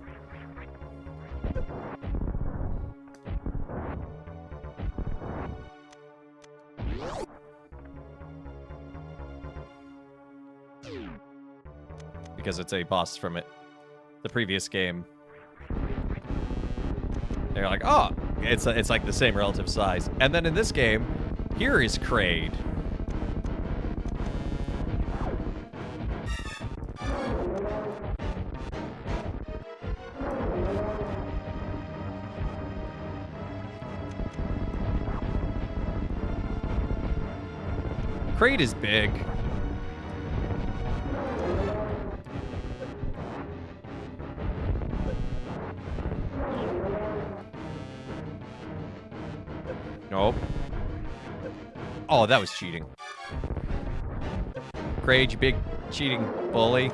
Because it's a boss from the previous game. They're like, oh, it's like the same relative size. And then in this game, here is Kraid. Kraid is big. Nope. Oh, that was cheating. Kraid, you big cheating bully.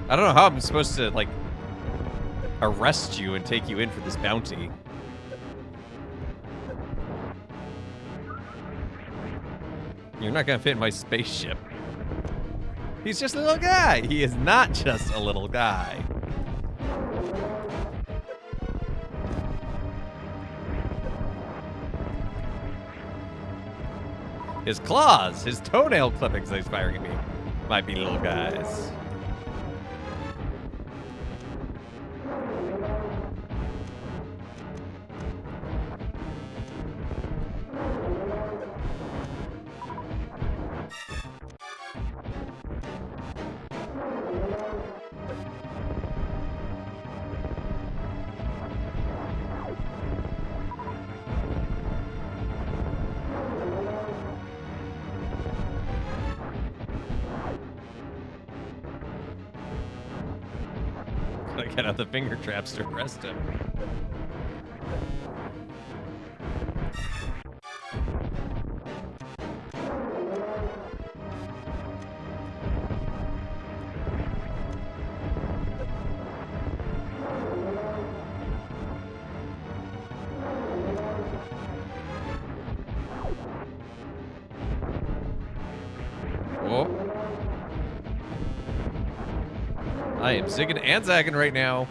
I don't know how I'm supposed to, like, arrest you and take you in for this bounty. You're not gonna fit in my spaceship. He's just a little guy. He is not just a little guy. His claws, his toenail clippings that he's firing at me might be little guys. I get out the finger traps to arrest him. Whoa. I am zigging and zagging right now.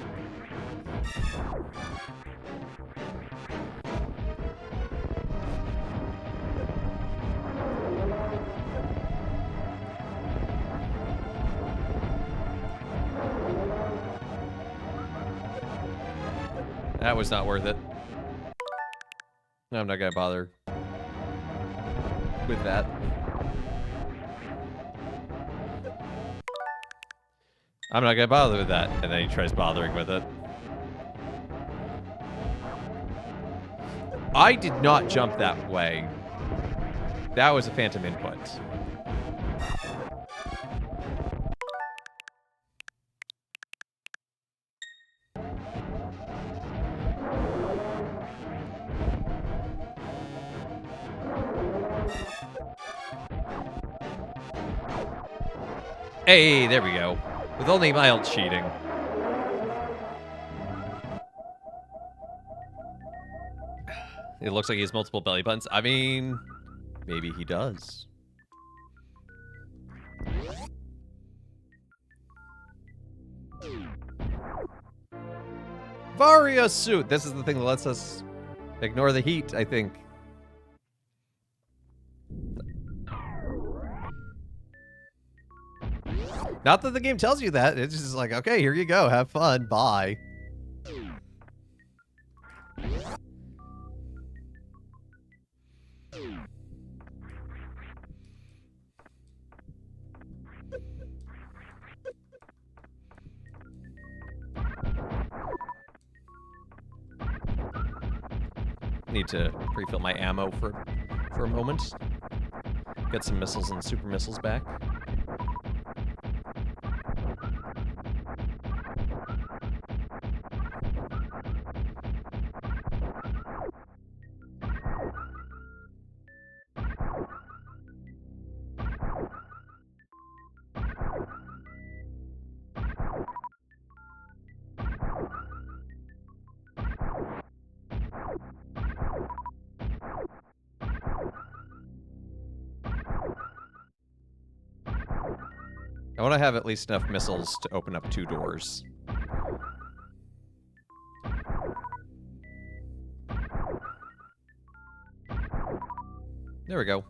That was not worth it. I'm not gonna bother with that. I'm not gonna bother with that. And then he tries bothering with it. I did not jump that way. That was a phantom input. Hey, there we go. With only mild cheating. It looks like he has multiple belly buttons. I mean, maybe he does. Varia suit. This is the thing that lets us ignore the heat, I think. Not that the game tells you that. It's just like, okay, here you go. Have fun. Bye. Need to refill my ammo for a moment. Get some missiles and super missiles back. I want to have at least enough missiles to open up 2 doors. There we go.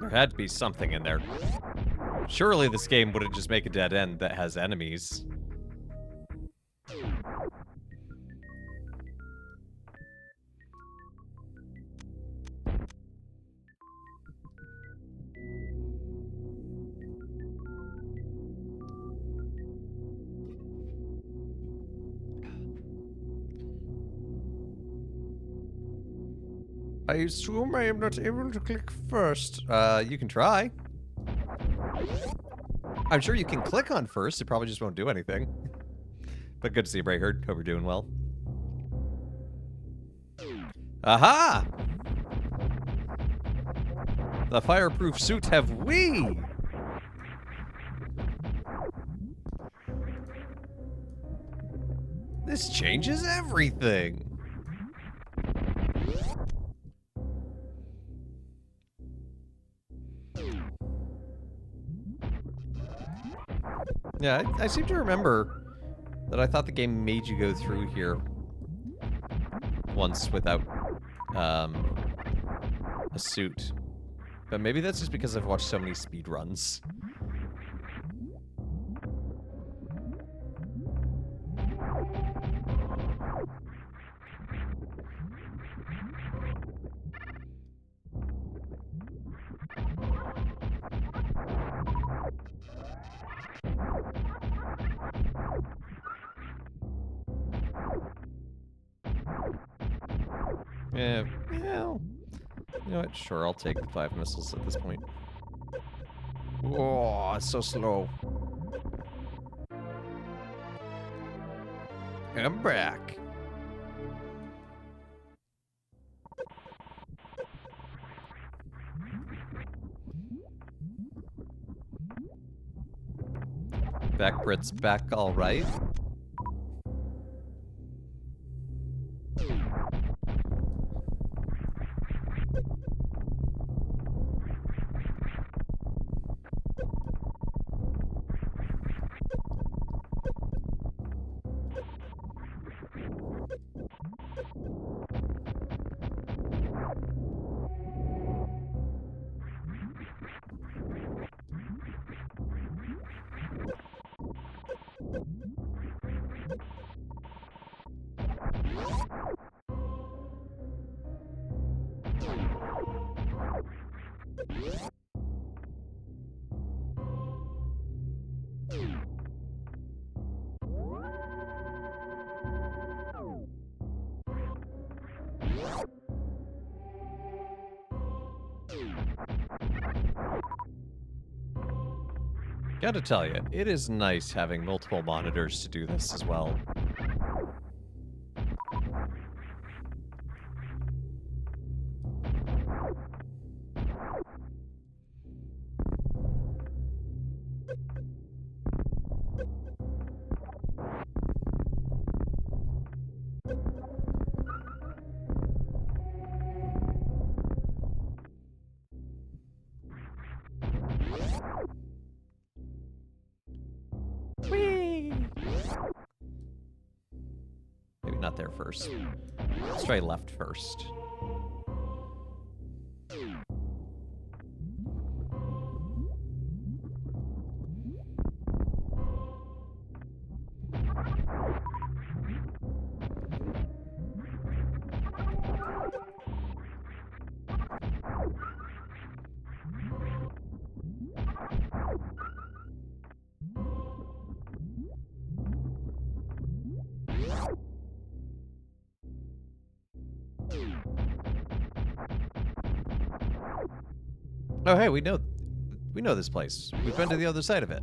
There had to be something in there. Surely this game wouldn't just make a dead end that has enemies. I assume I am not able to click first. You can try. I'm sure you can click on first. It probably just won't do anything. But good to see you, Breaker. Hope you're doing well. Aha! The fireproof suit have we! This changes everything. Yeah, I seem to remember that I thought the game made you go through here once without a suit. But maybe that's just because I've watched so many speedruns. Yeah, well, you know what? Sure, I'll take the 5 missiles at this point. Oh, it's so slow. I'm back. Back Brit's back all right. Gotta tell you, it is nice having multiple monitors to do this as well. Whee! Maybe not there first. Let's try left first. Oh, hey, we know this place. We've been to the other side of it.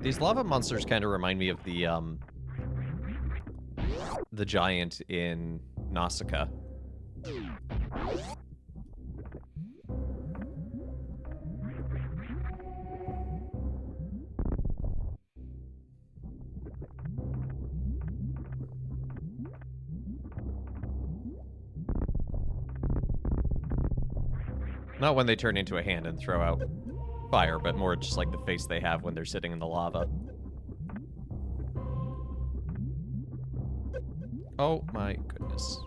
These lava monsters kind of remind me of the giant in Nausicaa. Not when they turn into a hand and throw out fire, but more just like the face they have when they're sitting in the lava. Oh my goodness.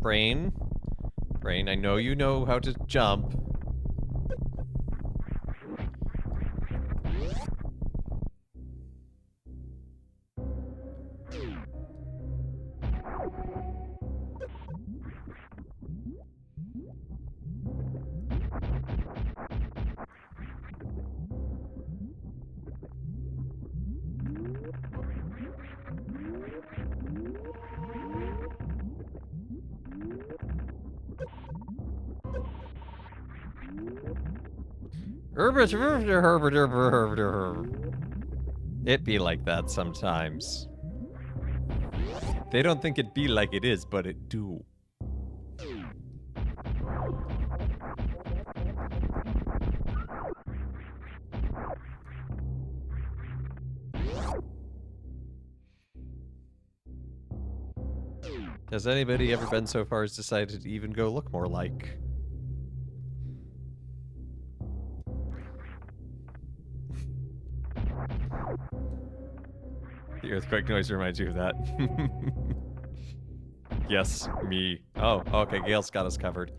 Brain, I know you know how to jump. It be like that sometimes. They don't think it be like it is, but it do. Has anybody ever been so far as decided to even go look more like? The earthquake noise reminds you of that. Yes, me. Oh, okay, Gail's got us covered.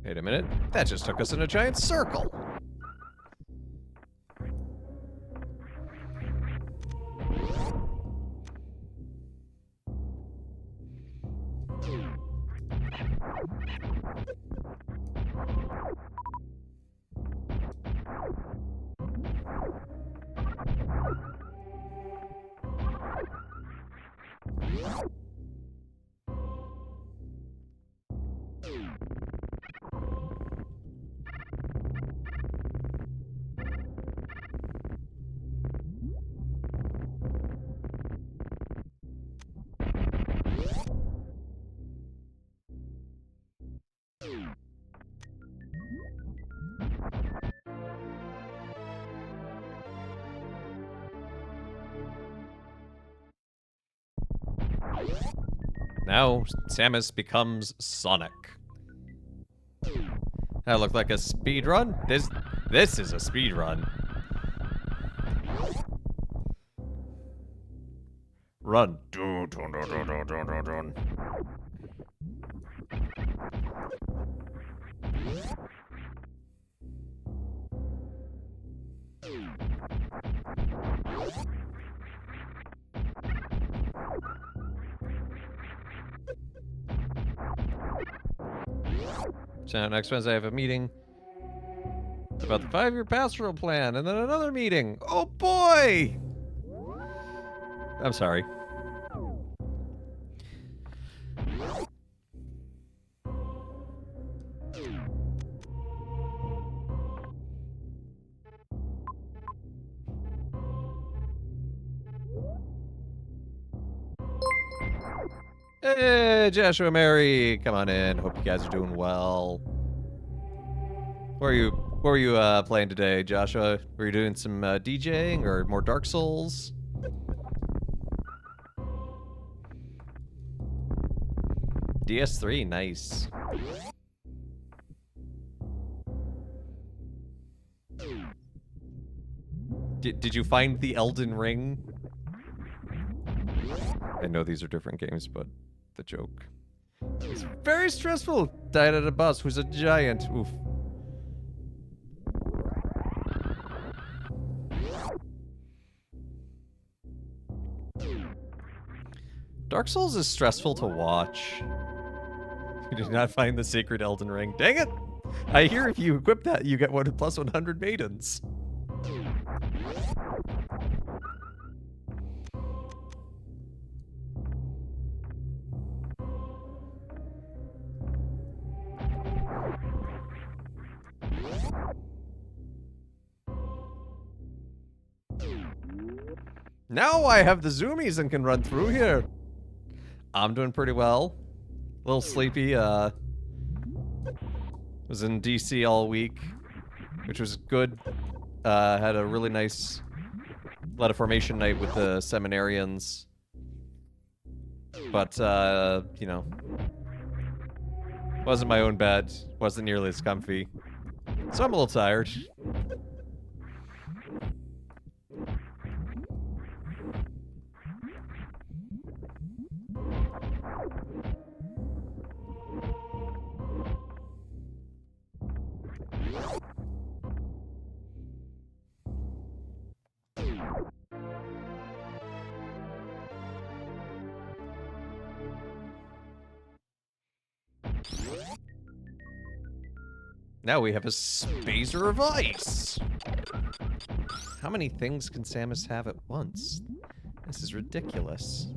Wait a minute. That just took us in a giant circle. Now, Samus becomes Sonic. That looked like a speed run? This is a speed run. Run. Dun, dun, dun, dun, dun, dun, dun, dun. So next Wednesday I have a meeting about the 5-year pastoral plan, and then another meeting. Oh boy! I'm sorry. Hey, Joshua, Mary, come on in. Hope you guys are doing well. What were you playing today, Joshua? Were you doing some DJing or more Dark Souls? DS3, nice. Did you find the Elden Ring? I know these are different games, but the joke. It's very stressful. Died at a boss who's a giant. Oof. Dark Souls is stressful to watch. You did not find the sacred Elden Ring. Dang it! I hear if you equip that, you get 1 plus 100 maidens. Now I have the zoomies and can run through here. I'm doing pretty well. A little sleepy. Was in DC all week, which was good. Had a really nice letter formation night with the seminarians. But, you know, wasn't my own bed. Wasn't nearly as comfy. So I'm a little tired. Now we have a spacer of ice. How many things can Samus have at once? This is ridiculous.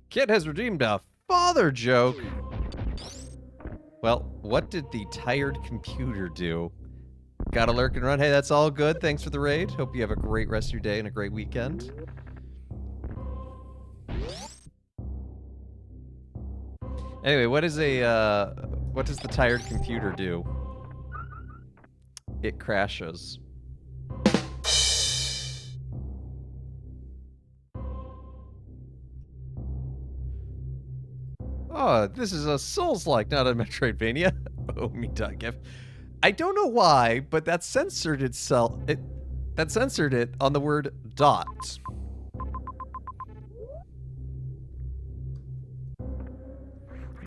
Kid has redeemed a father joke. Well, what did the tired computer do? Gotta lurk and run. Hey, that's all good. Thanks for the raid. Hope you have a great rest of your day and a great weekend. Anyway, what does the tired computer do? It crashes. Oh, this is a Souls-like, not a Metroidvania. Oh, me.gif. I don't know why, but that censored itself. That censored it on the word dot.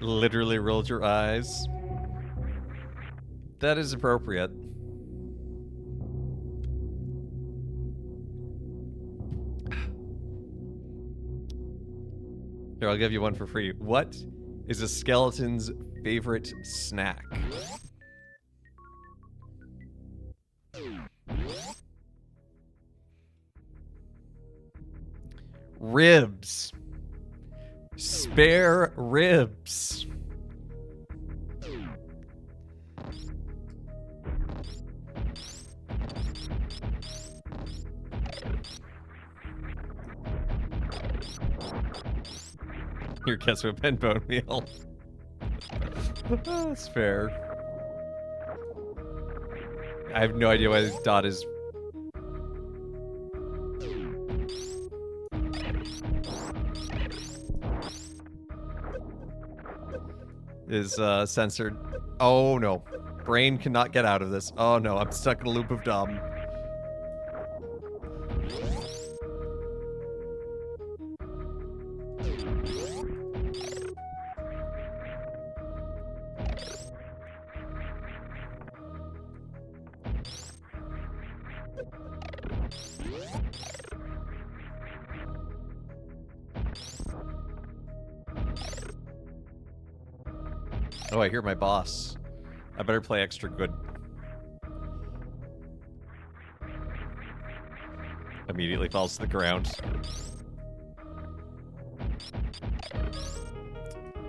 Literally rolled your eyes. That is appropriate. Here, I'll give you one for free. What is a skeleton's favorite snack? Ribs. Spare ribs. Your guess with pen bone meal. That's fair. I have no idea why this dot is. Censored. Oh no. Brain cannot get out of this. Oh no, I'm stuck in a loop of dumb. Oh, I hear my boss. I better play extra good. Immediately falls to the ground.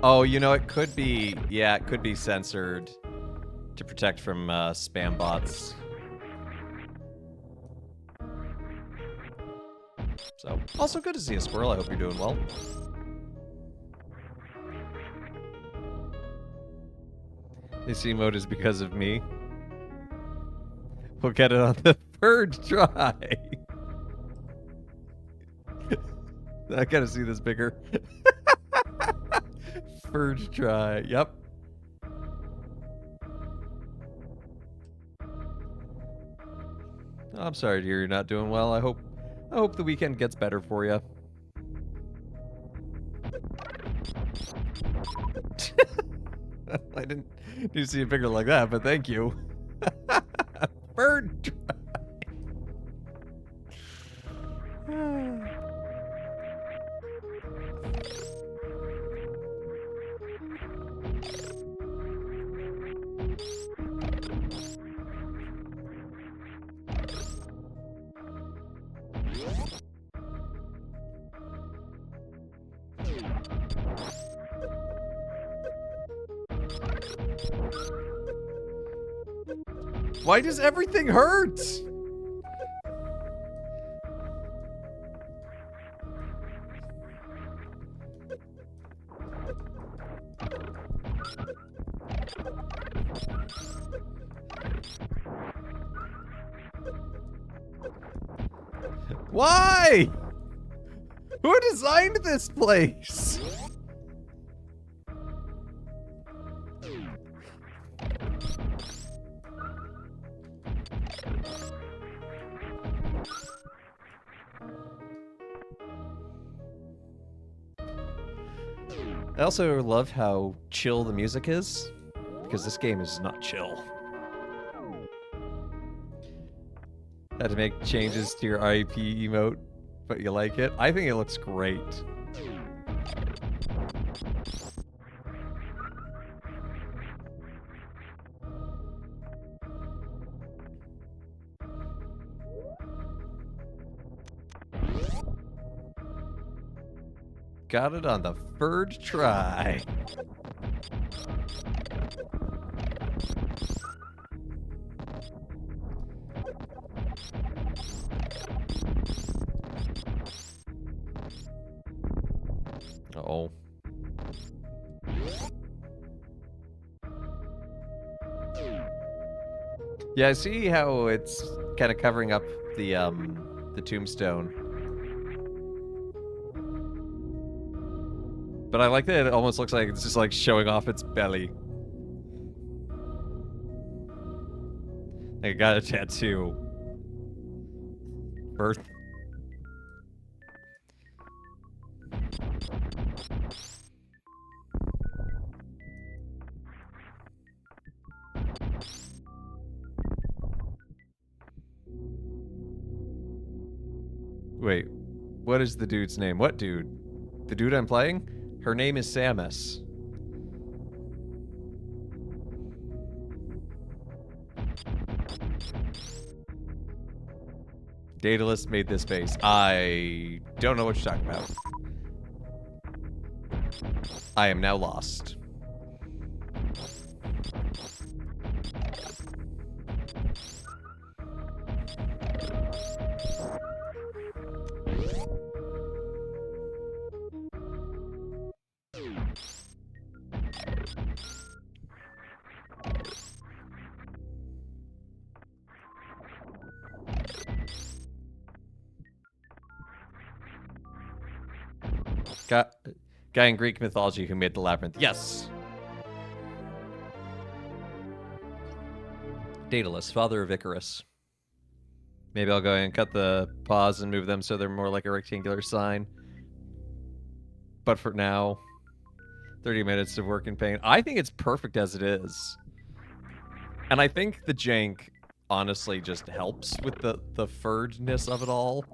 Oh, you know, it could be... Yeah, it could be censored to protect from spam bots. So, also good to see a squirrel. I hope you're doing well. This emote is because of me. We'll get it on the third try. I gotta see this bigger. Third try. Yep. I'm sorry to hear you're not doing well. I hope the weekend gets better for you. I didn't need to see a figure like that, but thank you. Bird. Why does everything hurt? Why? Who designed this place? I also love how chill the music is, because this game is not chill. Had to make changes to your IP emote, but you like it? I think it looks great. Got it on the third try. no. Yeah, I see how it's kind of covering up the tombstone. But I like that it almost looks like it's just like showing off its belly. Like, I got a tattoo. Birth. Wait, what is the dude's name? What dude? The dude I'm playing? Her name is Samus. Daedalus made this face. I don't know what you're talking about. I am now lost. Guy in Greek mythology who made the labyrinth. Yes. Daedalus, father of Icarus. Maybe I'll go ahead and cut the paws and move them so they're more like a rectangular sign. But for now, 30 minutes of work in pain. I think it's perfect as it is. And I think the jank honestly just helps with the furredness of it all.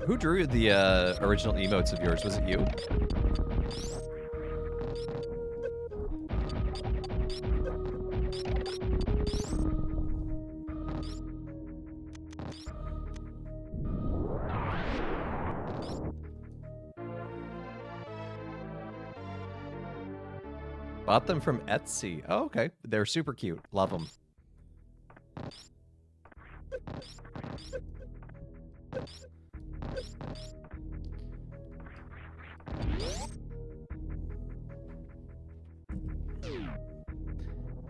Who drew the original emotes of yours? Was it you? Bought them from Etsy. Oh, okay. They're super cute. Love them.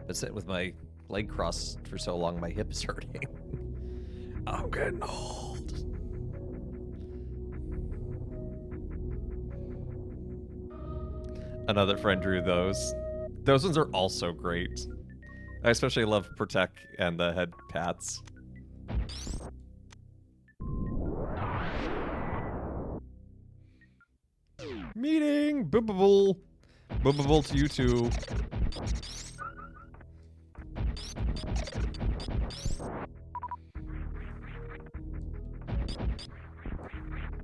Been sitting with my leg crossed for so long, my hip is hurting. I'm getting old. Another friend drew those. Those ones are also great. I especially love Protect and the head pats. Meeting! Boobable! Boobable to you too.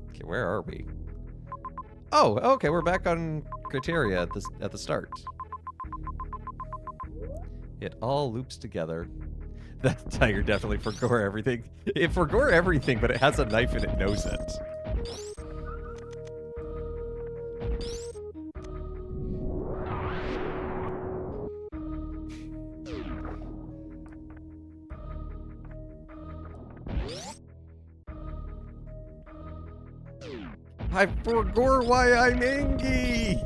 Okay, where are we? Oh, okay, we're back on criteria at the start. It all loops together. That tiger definitely forgore everything. It forgore everything, but it has a knife and it knows it. I forgore why I'm angry!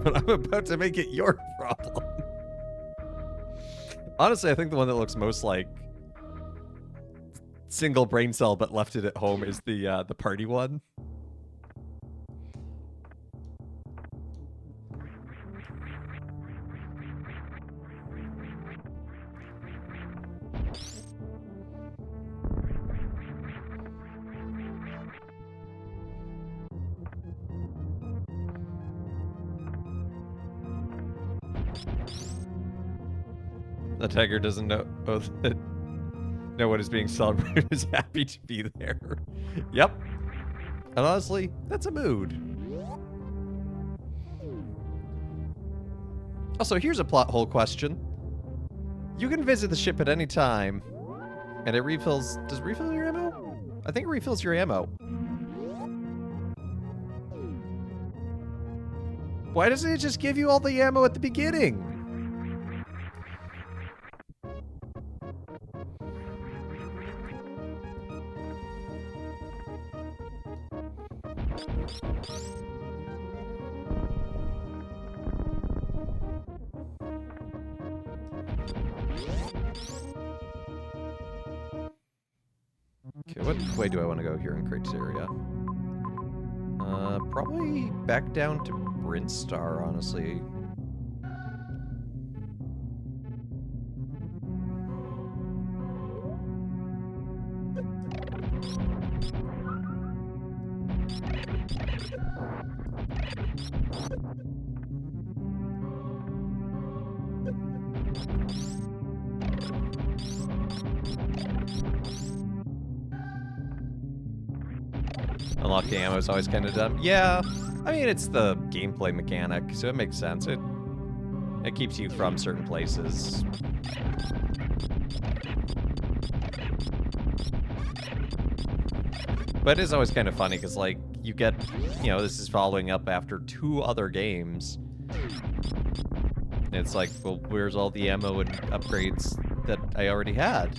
But I'm about to make it your problem. Honestly, I think the one that looks most like single brain cell but left it at home is the party one. The tiger doesn't know know what is being celebrated. Is happy to be there. Yep. And honestly, that's a mood. Also, here's a plot hole question. You can visit the ship at any time, and it refills. Does it refill your ammo? I think it refills your ammo. Why doesn't it just give you all the ammo at the beginning? Okay, what way do I want to go here in Criteria? Probably back down to Brinstar, honestly. Unlocking ammo is always kind of dumb. Yeah, I mean, it's the gameplay mechanic, so it makes sense. It keeps you from certain places. But it is always kind of funny, because, like, you get, you know, this is following up after 2 other games. And it's like, well, where's all the ammo and upgrades that I already had?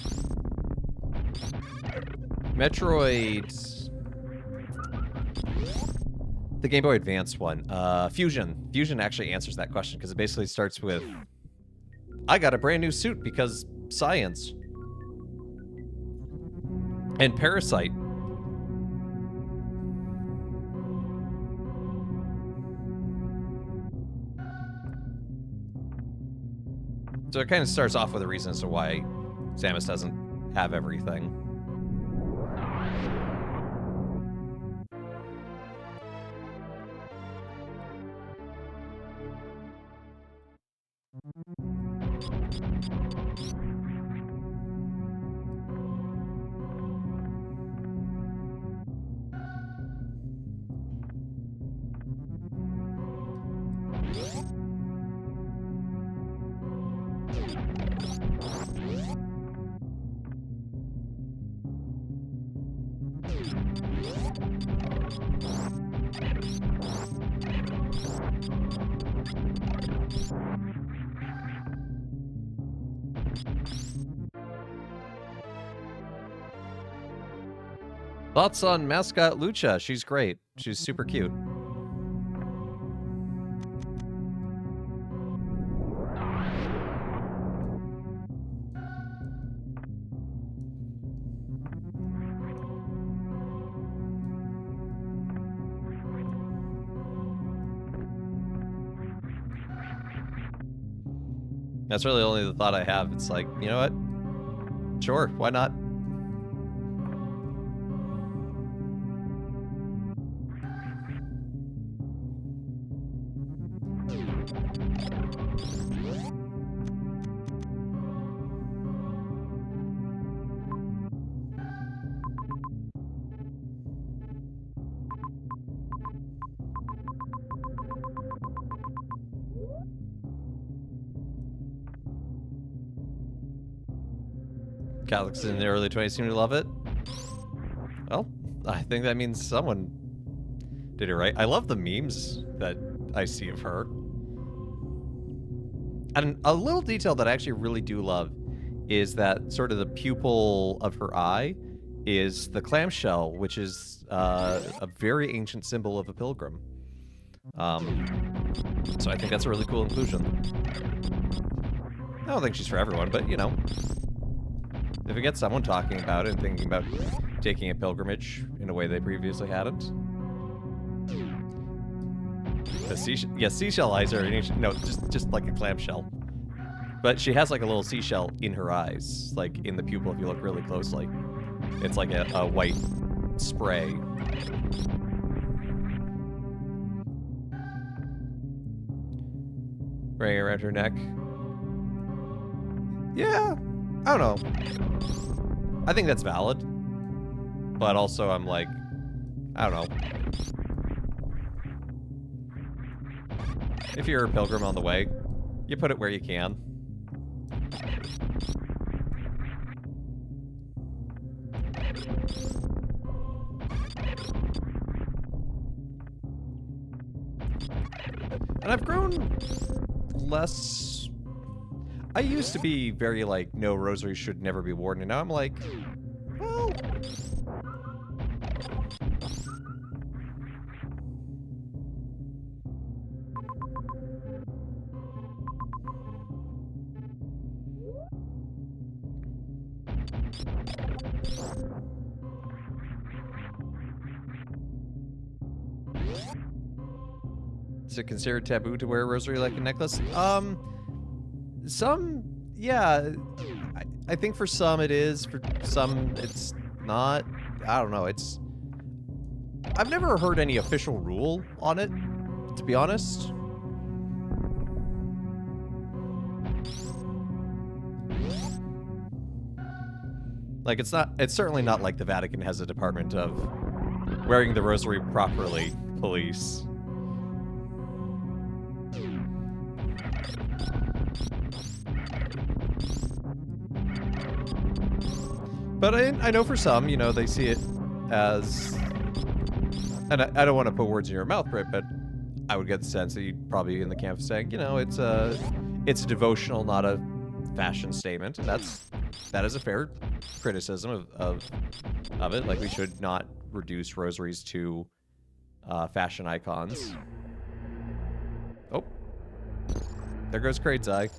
Metroid... The Game Boy Advance one. Fusion. Fusion actually answers that question, because it basically starts with, I got a brand new suit because science. And Parasite. So it kind of starts off with a reason as to why Samus doesn't have everything. Thoughts on mascot Lucha? She's great. She's super cute. That's really only the thought I have. It's like, you know what? Sure, why not? Catholics in the early 20s seem to love it. Well, I think that means someone did it right. I love the memes that I see of her. And a little detail that I actually really do love is that sort of the pupil of her eye is the clamshell, which is a very ancient symbol of a pilgrim. So I think that's a really cool inclusion. I don't think she's for everyone, but, you know. If it gets someone talking about it and thinking about taking a pilgrimage in a way they previously hadn't. The seashell eyes are, no, just like a clamshell. But she has like a little seashell in her eyes, like in the pupil if you look really closely. It's like a white spray. Right around her neck. Yeah, I don't know. I think that's valid. But also I'm like, I don't know. If you're a pilgrim on the way, you put it where you can. And I've grown less... I used to be very like, no, rosaries should never be worn, and now I'm like, well... Is it considered taboo to wear a rosary like a necklace? Some, yeah. I think for some it is. For some it's not. I don't know. It's... I've never heard any official rule on it, to be honest. Like, it's certainly not like the Vatican has a department of wearing the rosary properly police. But I know for some, you know, they see it as... And I don't want to put words in your mouth, right? But I would get the sense that you'd probably be in the camp of saying, you know, it's a devotional, not a fashion statement. And that is a fair criticism of it. Like, we should not reduce rosaries to fashion icons. Oh. There goes Crate's eye.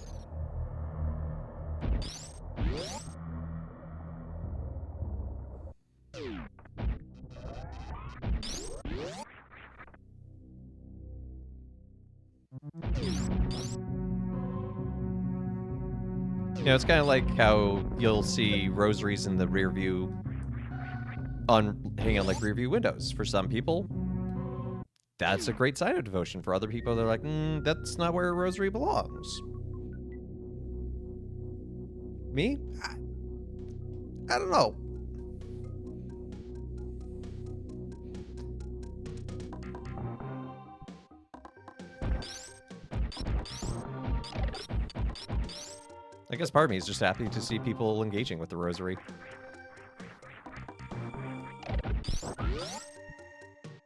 You know, it's kind of like how you'll see rosaries in the rear view hanging on like rear view windows. For some people, that's a great sign of devotion. For other people, they're like, that's not where a rosary belongs. Me? I don't know. I guess part of me is just happy to see people engaging with the rosary.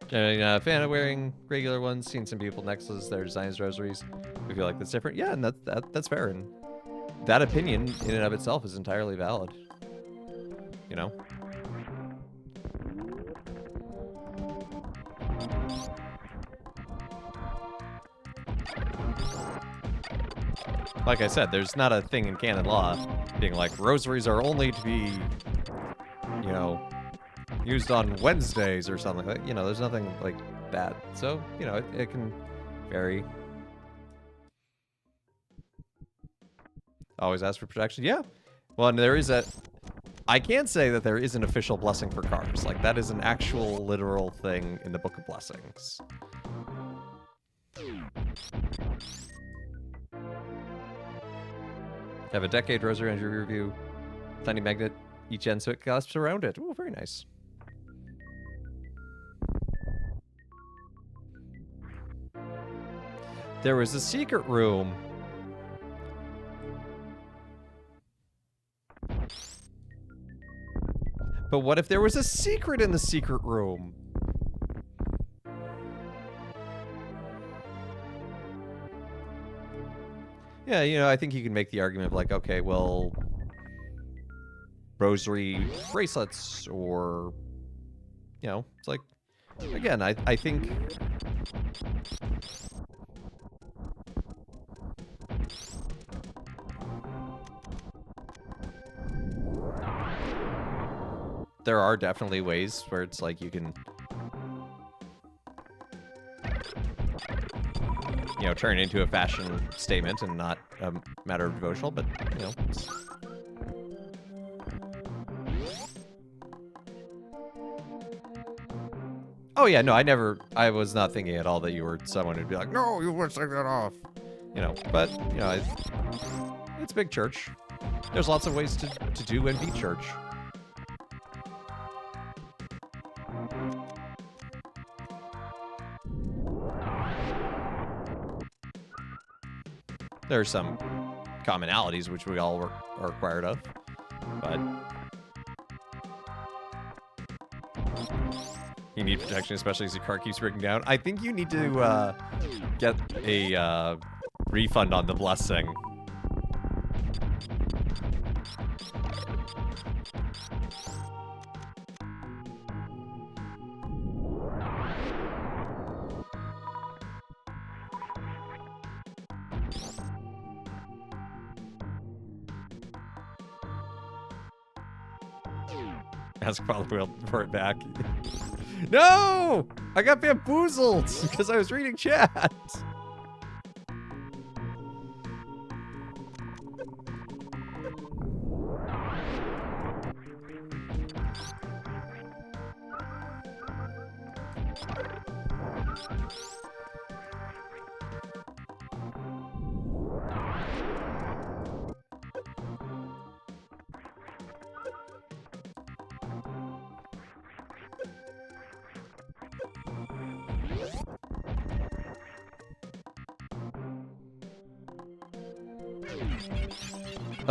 Fan of wearing regular ones, seen some people necklaces that are designed as rosaries. We feel like that's different. Yeah, and that's fair. And that opinion in and of itself is entirely valid. You know? Like I said, there's not a thing in canon law being like, rosaries are only to be, you know, used on Wednesdays or something like that. You know, there's nothing like that. So, you know, it can vary. Always ask for protection. Yeah. Well, and there is I can say that there is an official blessing for cars. Like, that is an actual literal thing in the Book of Blessings. Have a decade rosary on your rear view. Tiny magnet each end so it clasps around it. Oh, very nice. There was a secret room. But what if there was a secret in the secret room? Yeah, you know, I think you can make the argument of like, okay, well, rosary bracelets or, you know, it's like, again, I think... There are definitely ways where it's like you can, you know, turn it into a fashion statement and not a matter of devotional, but, you know. Oh yeah, no, I was not thinking at all that you were someone who'd be like, no, you would take that off. You know, but, you know, it's big church. there's lots of ways to do and be church. There are some commonalities which we all are required of, but you need protection, especially as your car keeps breaking down. I think you need to get a refund on the blessing. Ask Father Will for it back. No! I got bamboozled because I was reading chat.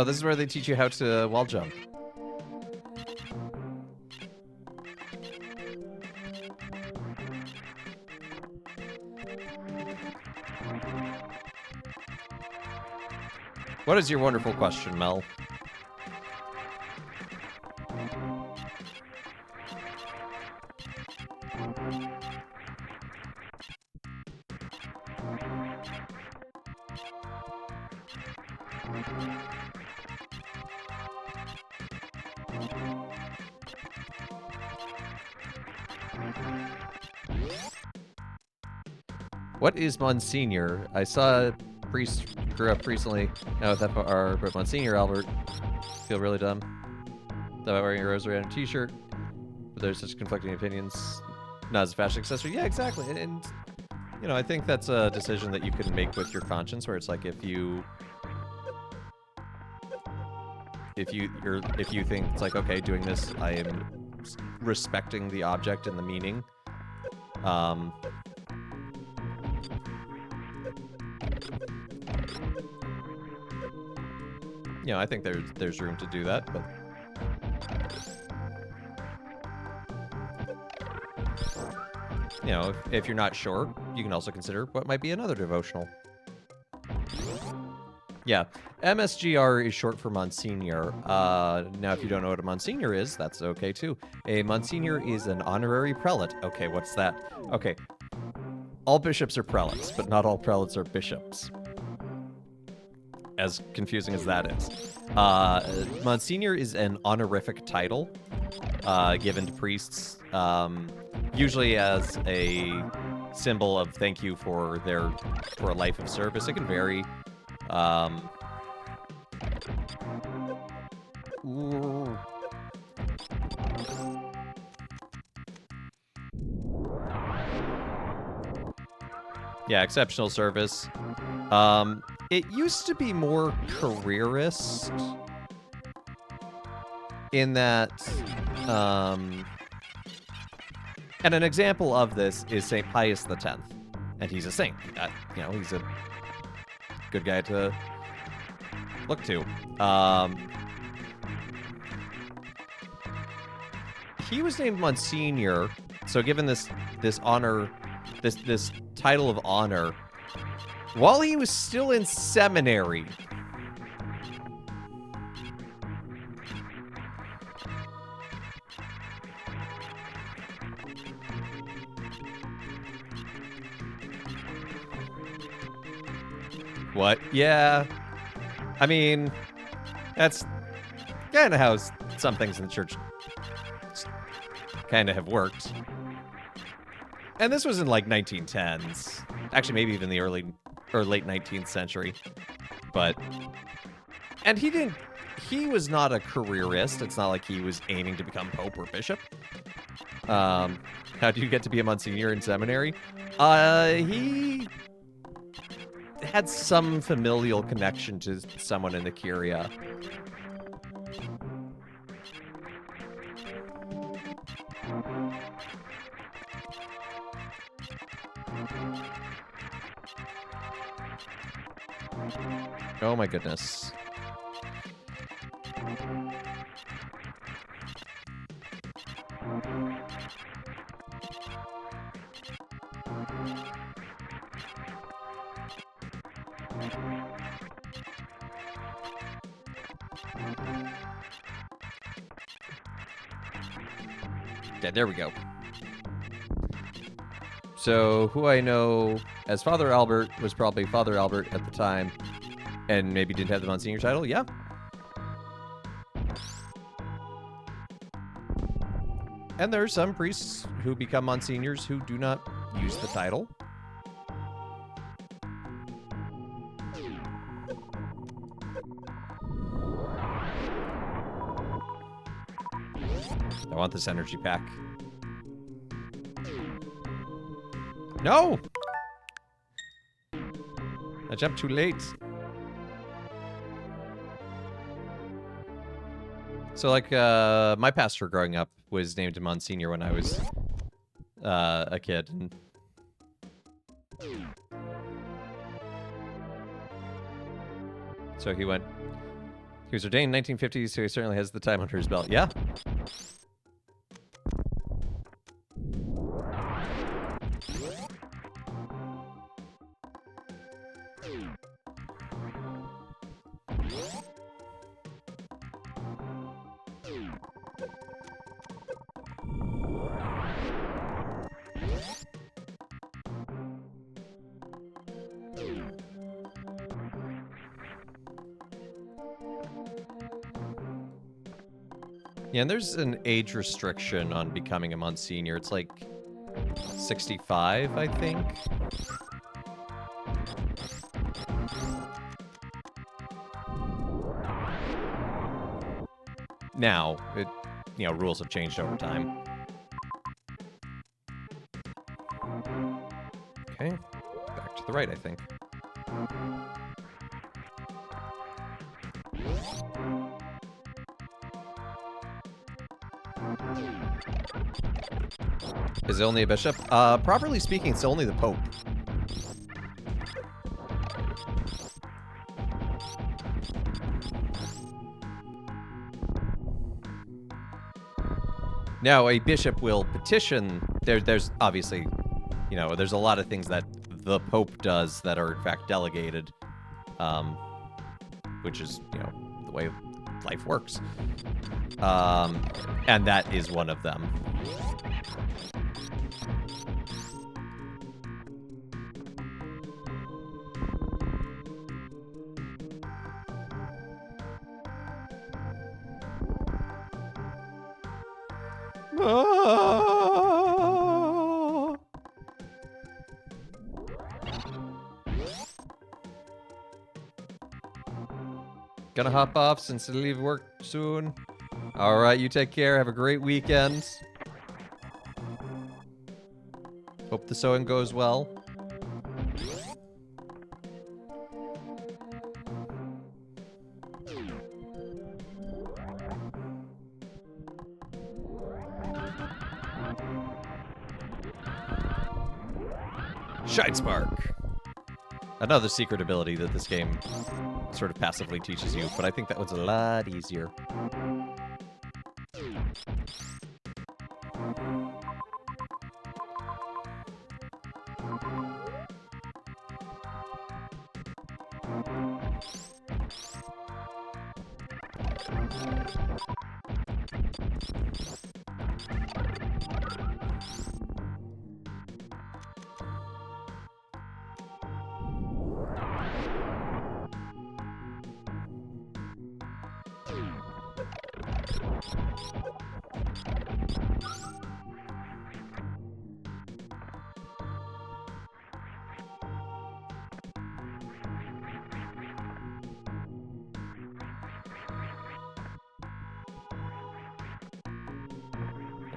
Oh, this is where they teach you how to wall jump. What is your wonderful question, Mel? What is Monsignor? I saw a priest grew up recently. Now with FR, but Monsignor Albert feel really dumb about wearing a rosary on a t-shirt. But there's such conflicting opinions. Not as a fashion accessory. Yeah, exactly. And you know, I think that's a decision that you can make with your conscience, where it's like if you think it's like, okay, doing this, I am respecting the object and the meaning. You know, I think there's room to do that, but you know, if you're not sure, you can also consider what might be another devotional. Yeah, MSGR is short for Monsignor. Now, if you don't know what a Monsignor is, that's okay too. A Monsignor is an honorary prelate. Okay, what's that? Okay, all bishops are prelates, but not all prelates are bishops. As confusing as that is. Monsignor is an honorific title given to priests, usually as a symbol of thank you for a life of service. It can vary. Yeah, exceptional service. It used to be more careerist in that, and an example of this is St. Pius X, and he's a saint. You know, he's a good guy to look to. He was named Monsignor, so given this honor, this title of honor, while he was still in seminary. What? Yeah. I mean, that's kind of how some things in the church kind of have worked. And this was in like 1910s. Actually, maybe even the early or late 19th century. And he was not a careerist. It's not like he was aiming to become pope or bishop. How do you get to be a Monsignor in seminary? had some familial connection to someone in the Curia. Oh my goodness. Yeah, there we go. So, who I know as Father Albert was probably Father Albert at the time, and maybe didn't have the Monsignor title. Yeah. And there are some priests who become Monsignors who do not use the title. I want this energy pack. No! I jumped too late. So, like, my pastor growing up was named Monsignor when I was a kid. And so he was ordained in 1950, so he certainly has the time under his belt. Yeah. Yeah, and there's an age restriction on becoming a Monsignor. It's like 65, I think. Now, rules have changed over time. Okay, back to the right, I think. Is it only a bishop? Properly speaking, it's only the Pope. Now, a bishop will petition. There's obviously, there's a lot of things that the Pope does that are in fact delegated, which is, the way life works. And that is one of them. Gonna hop off since I leave work soon. All right, you take care. Have a great weekend. Hope the sewing goes well. Shine Spark. Another secret ability that this game sort of passively teaches you, but I think that one's a lot easier.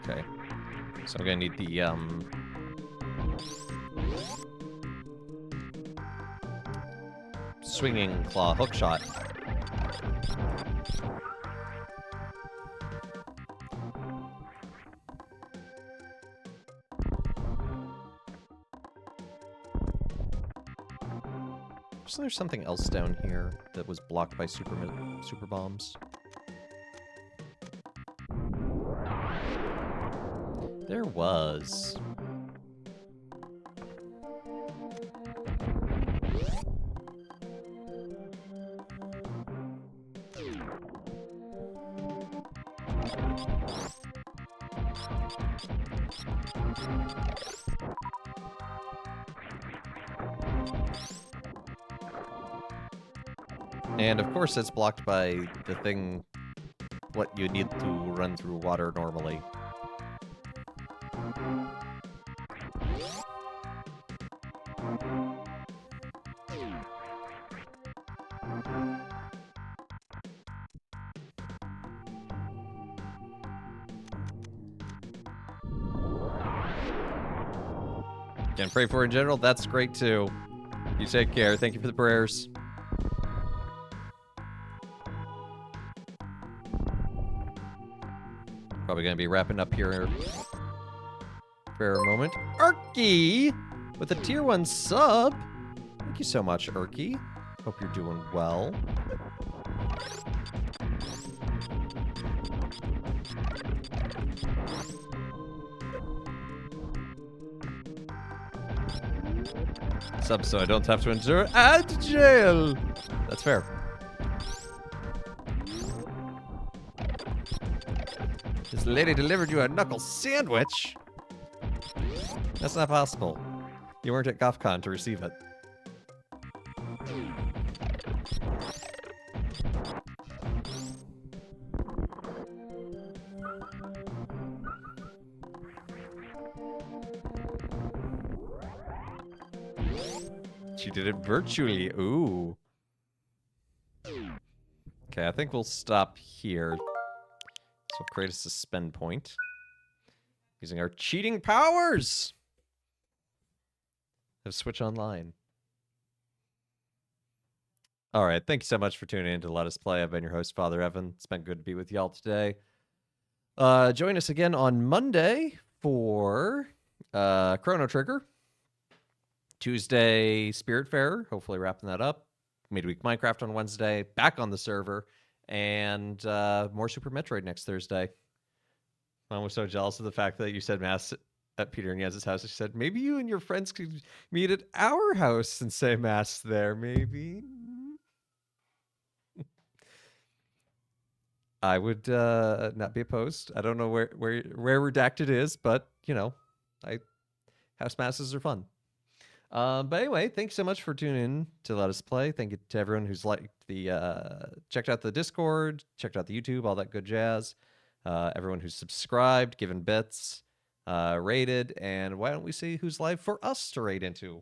Okay. So I'm gonna need the swinging claw hook shot. Wasn't there something else down here that was blocked by super bombs? There was. And of course it's blocked by the thing, what you need to run through water normally. Can pray for in general, that's great too. You take care. Thank you for the prayers. Probably gonna be wrapping up here for a moment. Erky with a tier 1 sub. Thank you so much, Erky. Hope you're doing well. Sub so I don't have to endure at jail. That's fair. This lady delivered you a knuckle sandwich? That's not possible. You weren't at GothCon to receive it. She did it virtually. Ooh. Okay, I think we'll stop here. So create a suspend point. Using our cheating powers of Switch Online. Alright, thank you so much for tuning in to Let Us Play. I've been your host, Father Evan. It's been good to be with y'all today. Join us again on Monday for Chrono Trigger. Tuesday, Spiritfarer. Hopefully wrapping that up. Midweek Minecraft on Wednesday. Back on the server. And more Super Metroid next Thursday. I was so jealous of the fact that you said Mass at Peter and Jens's house. She said, maybe you and your friends could meet at our house and say Mass there, maybe. I would not be opposed. I don't know where Redacted is, but, you know, house masses are fun. But anyway, thanks so much for tuning in to Let Us Play. Thank you to everyone who's liked checked out the Discord, checked out the YouTube, all that good jazz. Everyone who's subscribed, given bits, rated, and why don't we see who's live for us to rate into?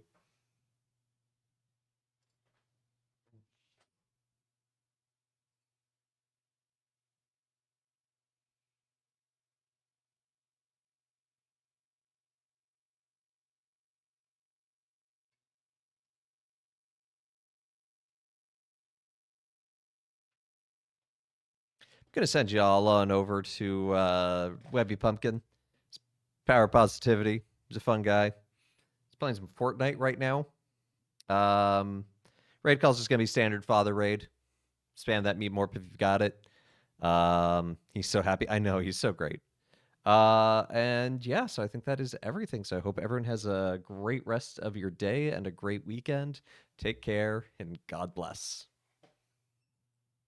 I'm gonna send you all on over to Webby Pumpkin. It's Power Positivity. He's a fun guy. He's playing some Fortnite right now. Raid call's just gonna be standard father raid. Spam that meat morp if you've got it. He's so happy. I know, he's so great. And yeah, so I think that is everything. So I hope everyone has a great rest of your day and a great weekend. Take care and God bless.